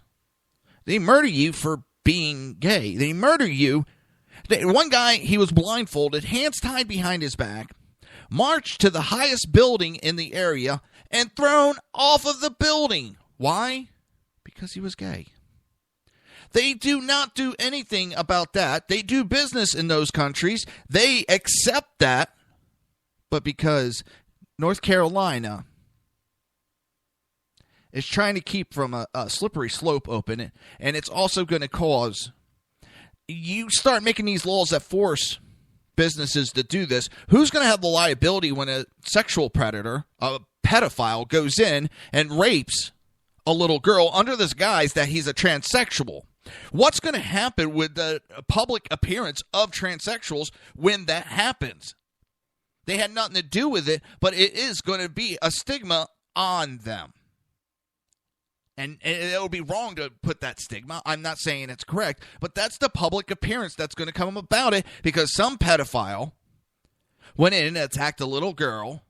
They murder you for being gay. They murder you. One guy, he was blindfolded, hands tied behind his back, marched to the highest building in the area, and thrown off of the building. Why? Because he was gay. They do not do anything about that. They do business in those countries. They accept that. But because North Carolina is trying to keep from a slippery slope open, and it's also going to cause, you start making these laws that force businesses to do this, who's going to have the liability when a sexual predator, a pedophile, goes in and rapes a little girl under this guise that he's a transsexual? What's going to happen with the public appearance of transsexuals when that happens? They had nothing to do with it, but it is going to be a stigma on them. And it would be wrong to put that stigma. I'm not saying it's correct, but that's the public appearance that's going to come about it, because some pedophile went in and attacked a little girl.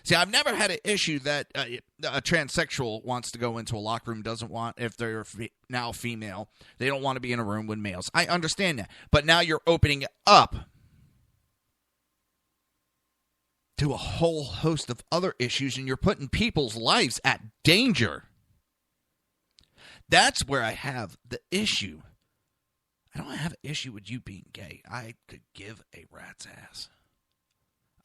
See, I've never had an issue that a transsexual wants to go into a locker room, doesn't want, if they're now female, they don't want to be in a room with males. I understand that. But now you're opening it up to a whole host of other issues, and you're putting people's lives at danger. That's where I have the issue. I don't have an issue with you being gay. I could give a rat's ass.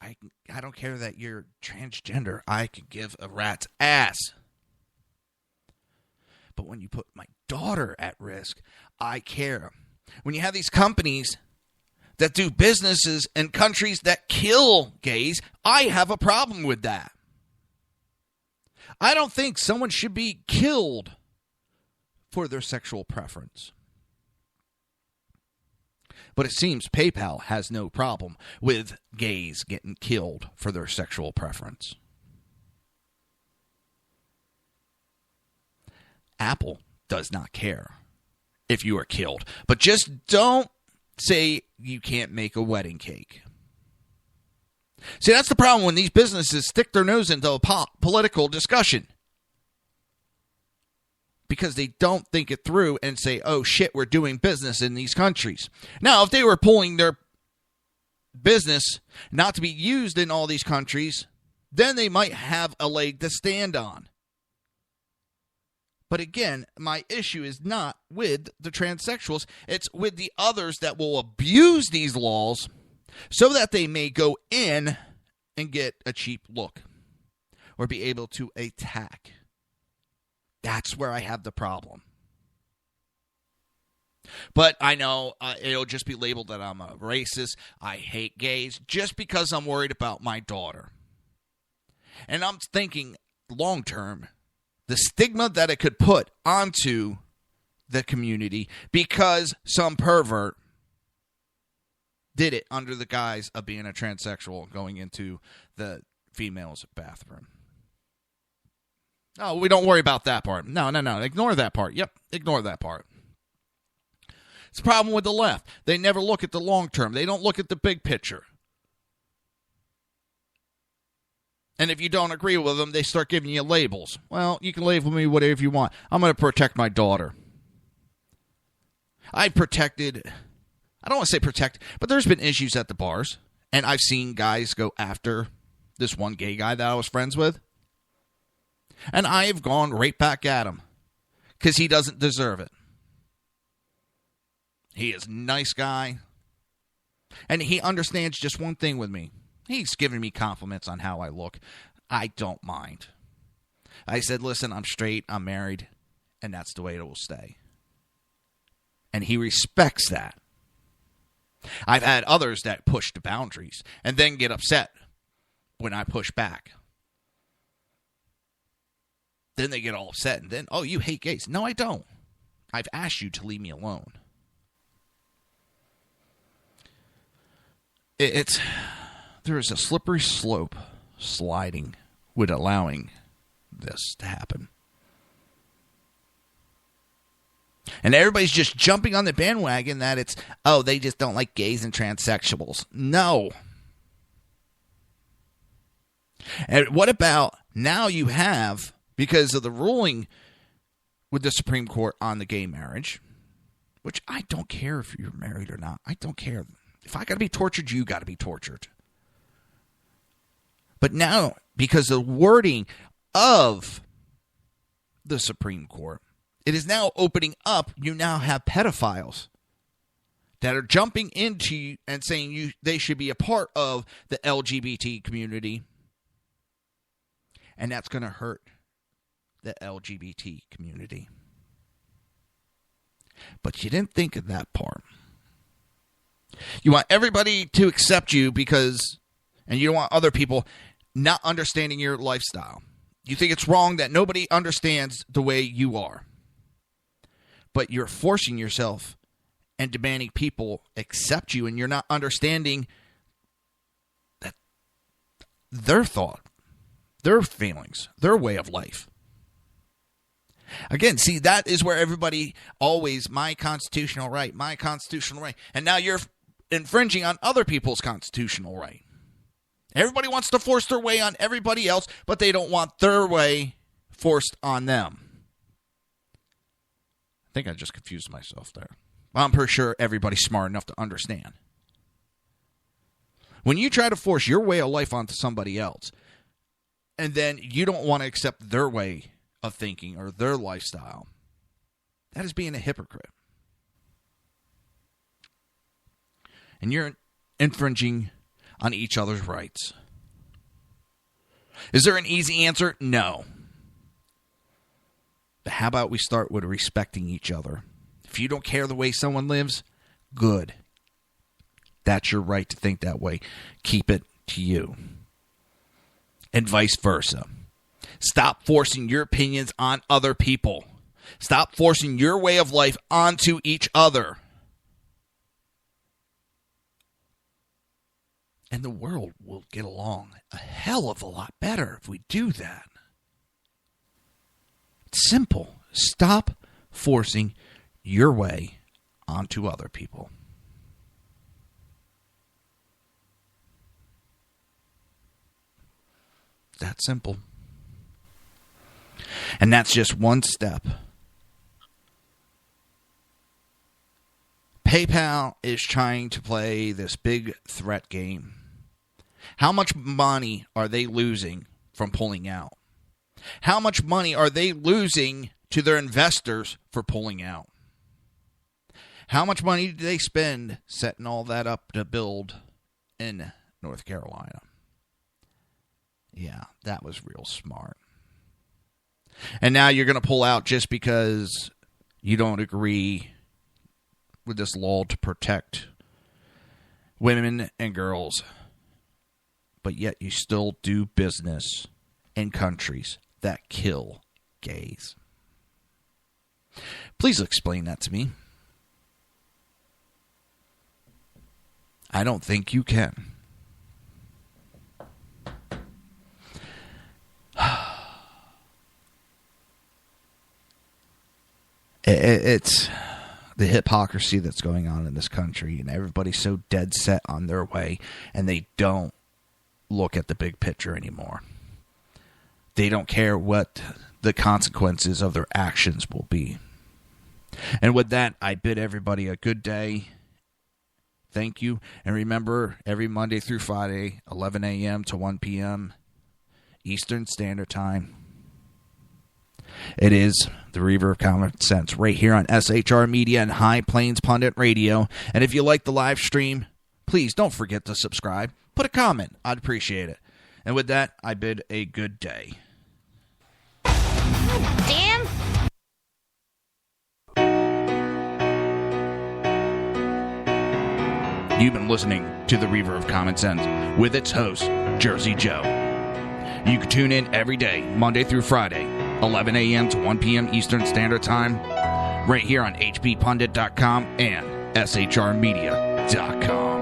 I don't care that you're transgender. I could give a rat's ass. But when you put my daughter at risk, I care. When you have these companies that do businesses in countries that kill gays, I have a problem with that. I don't think someone should be killed for their sexual preference. But it seems PayPal has no problem with gays getting killed for their sexual preference. Apple does not care if you are killed. But just don't say you can't make a wedding cake. See, that's the problem when these businesses stick their nose into a political discussion. Because they don't think it through and say, oh shit, we're doing business in these countries. Now, if they were pulling their business not to be used in all these countries, then they might have a leg to stand on. But again, my issue is not with the transsexuals. It's with the others that will abuse these laws so that they may go in and get a cheap look or be able to attack. That's where I have the problem. But I know it'll just be labeled that I'm a racist. I hate gays just because I'm worried about my daughter. And I'm thinking long term, the stigma that it could put onto the community because some pervert did it under the guise of being a transsexual going into the female's bathroom. Oh, we don't worry about that part. No. Ignore that part. Yep, ignore that part. It's a problem with the left. They never look at the long term. They don't look at the big picture. And if you don't agree with them, they start giving you labels. Well, you can label me whatever you want. I'm going to protect my daughter. I don't want to say protect, but there's been issues at the bars. And I've seen guys go after this one gay guy that I was friends with. And I have gone right back at him because he doesn't deserve it. He is a nice guy. And he understands just one thing with me. He's giving me compliments on how I look. I don't mind. I said, listen, I'm straight, I'm married, and that's the way it will stay. And he respects that. I've had others that push the boundaries and then get upset when I push back. Then they get all upset and then, oh, you hate gays. No, I don't. I've asked you to leave me alone. There is a slippery slope sliding with allowing this to happen. And everybody's just jumping on the bandwagon that it's, oh, they just don't like gays and transsexuals. No. And what about now you have, because of the ruling with the Supreme Court on the gay marriage, which I don't care if you're married or not. I don't care. If I got to be tortured, you got to be tortured. But now, because of the wording of the Supreme Court, it is now opening up. You now have pedophiles that are jumping into and saying they should be a part of the LGBT community. And that's going to hurt the LGBT community. But you didn't think of that part. You want everybody to accept you and you don't want other people not understanding your lifestyle. You think it's wrong that nobody understands the way you are. But you're forcing yourself and demanding people accept you, and you're not understanding that their thought, their feelings, their way of life. Again, see, that is where everybody always, my constitutional right. And now you're infringing on other people's constitutional right. Everybody wants to force their way on everybody else, but they don't want their way forced on them. I think I just confused myself there. I'm pretty sure everybody's smart enough to understand. When you try to force your way of life onto somebody else, and then you don't want to accept their way of thinking or their lifestyle, That is being a hypocrite. And you're infringing on each other's rights. Is there an easy answer? No. But how about we start with respecting each other? If you don't care the way someone lives, good. That's your right to think that way. Keep it to you. And vice versa. Stop forcing your opinions on other people. Stop forcing your way of life onto each other. And the world will get along a hell of a lot better if we do that. It's simple. Stop forcing your way onto other people. That simple. And that's just one step. PayPal is trying to play this big threat game. How much money are they losing from pulling out? How much money are they losing to their investors for pulling out? How much money did they spend setting all that up to build in North Carolina? Yeah, that was real smart. And now you're going to pull out just because you don't agree with this law to protect women and girls. But yet you still do business in countries that kill gays. Please explain that to me. I don't think you can. It's the hypocrisy that's going on in this country, and everybody's so dead set on their way, and they don't look at the big picture anymore. They don't care what the consequences of their actions will be. And with that, I bid everybody a good day. Thank you. And remember, every Monday through Friday, 11 a.m. to 1 p.m. Eastern Standard Time, it is the Reaver of Common Sense right here on SHR Media and High Plains Pundit Radio. And if you like the live stream, please don't forget to subscribe. Put a comment. I'd appreciate it. And with that, I bid a good day. Damn! You've been listening to the Reaver of Common Sense with its host, Jersey Joe. You can tune in every day, Monday through Friday, 11 a.m. to 1 p.m. Eastern Standard Time, right here on hppundit.com and shrmedia.com.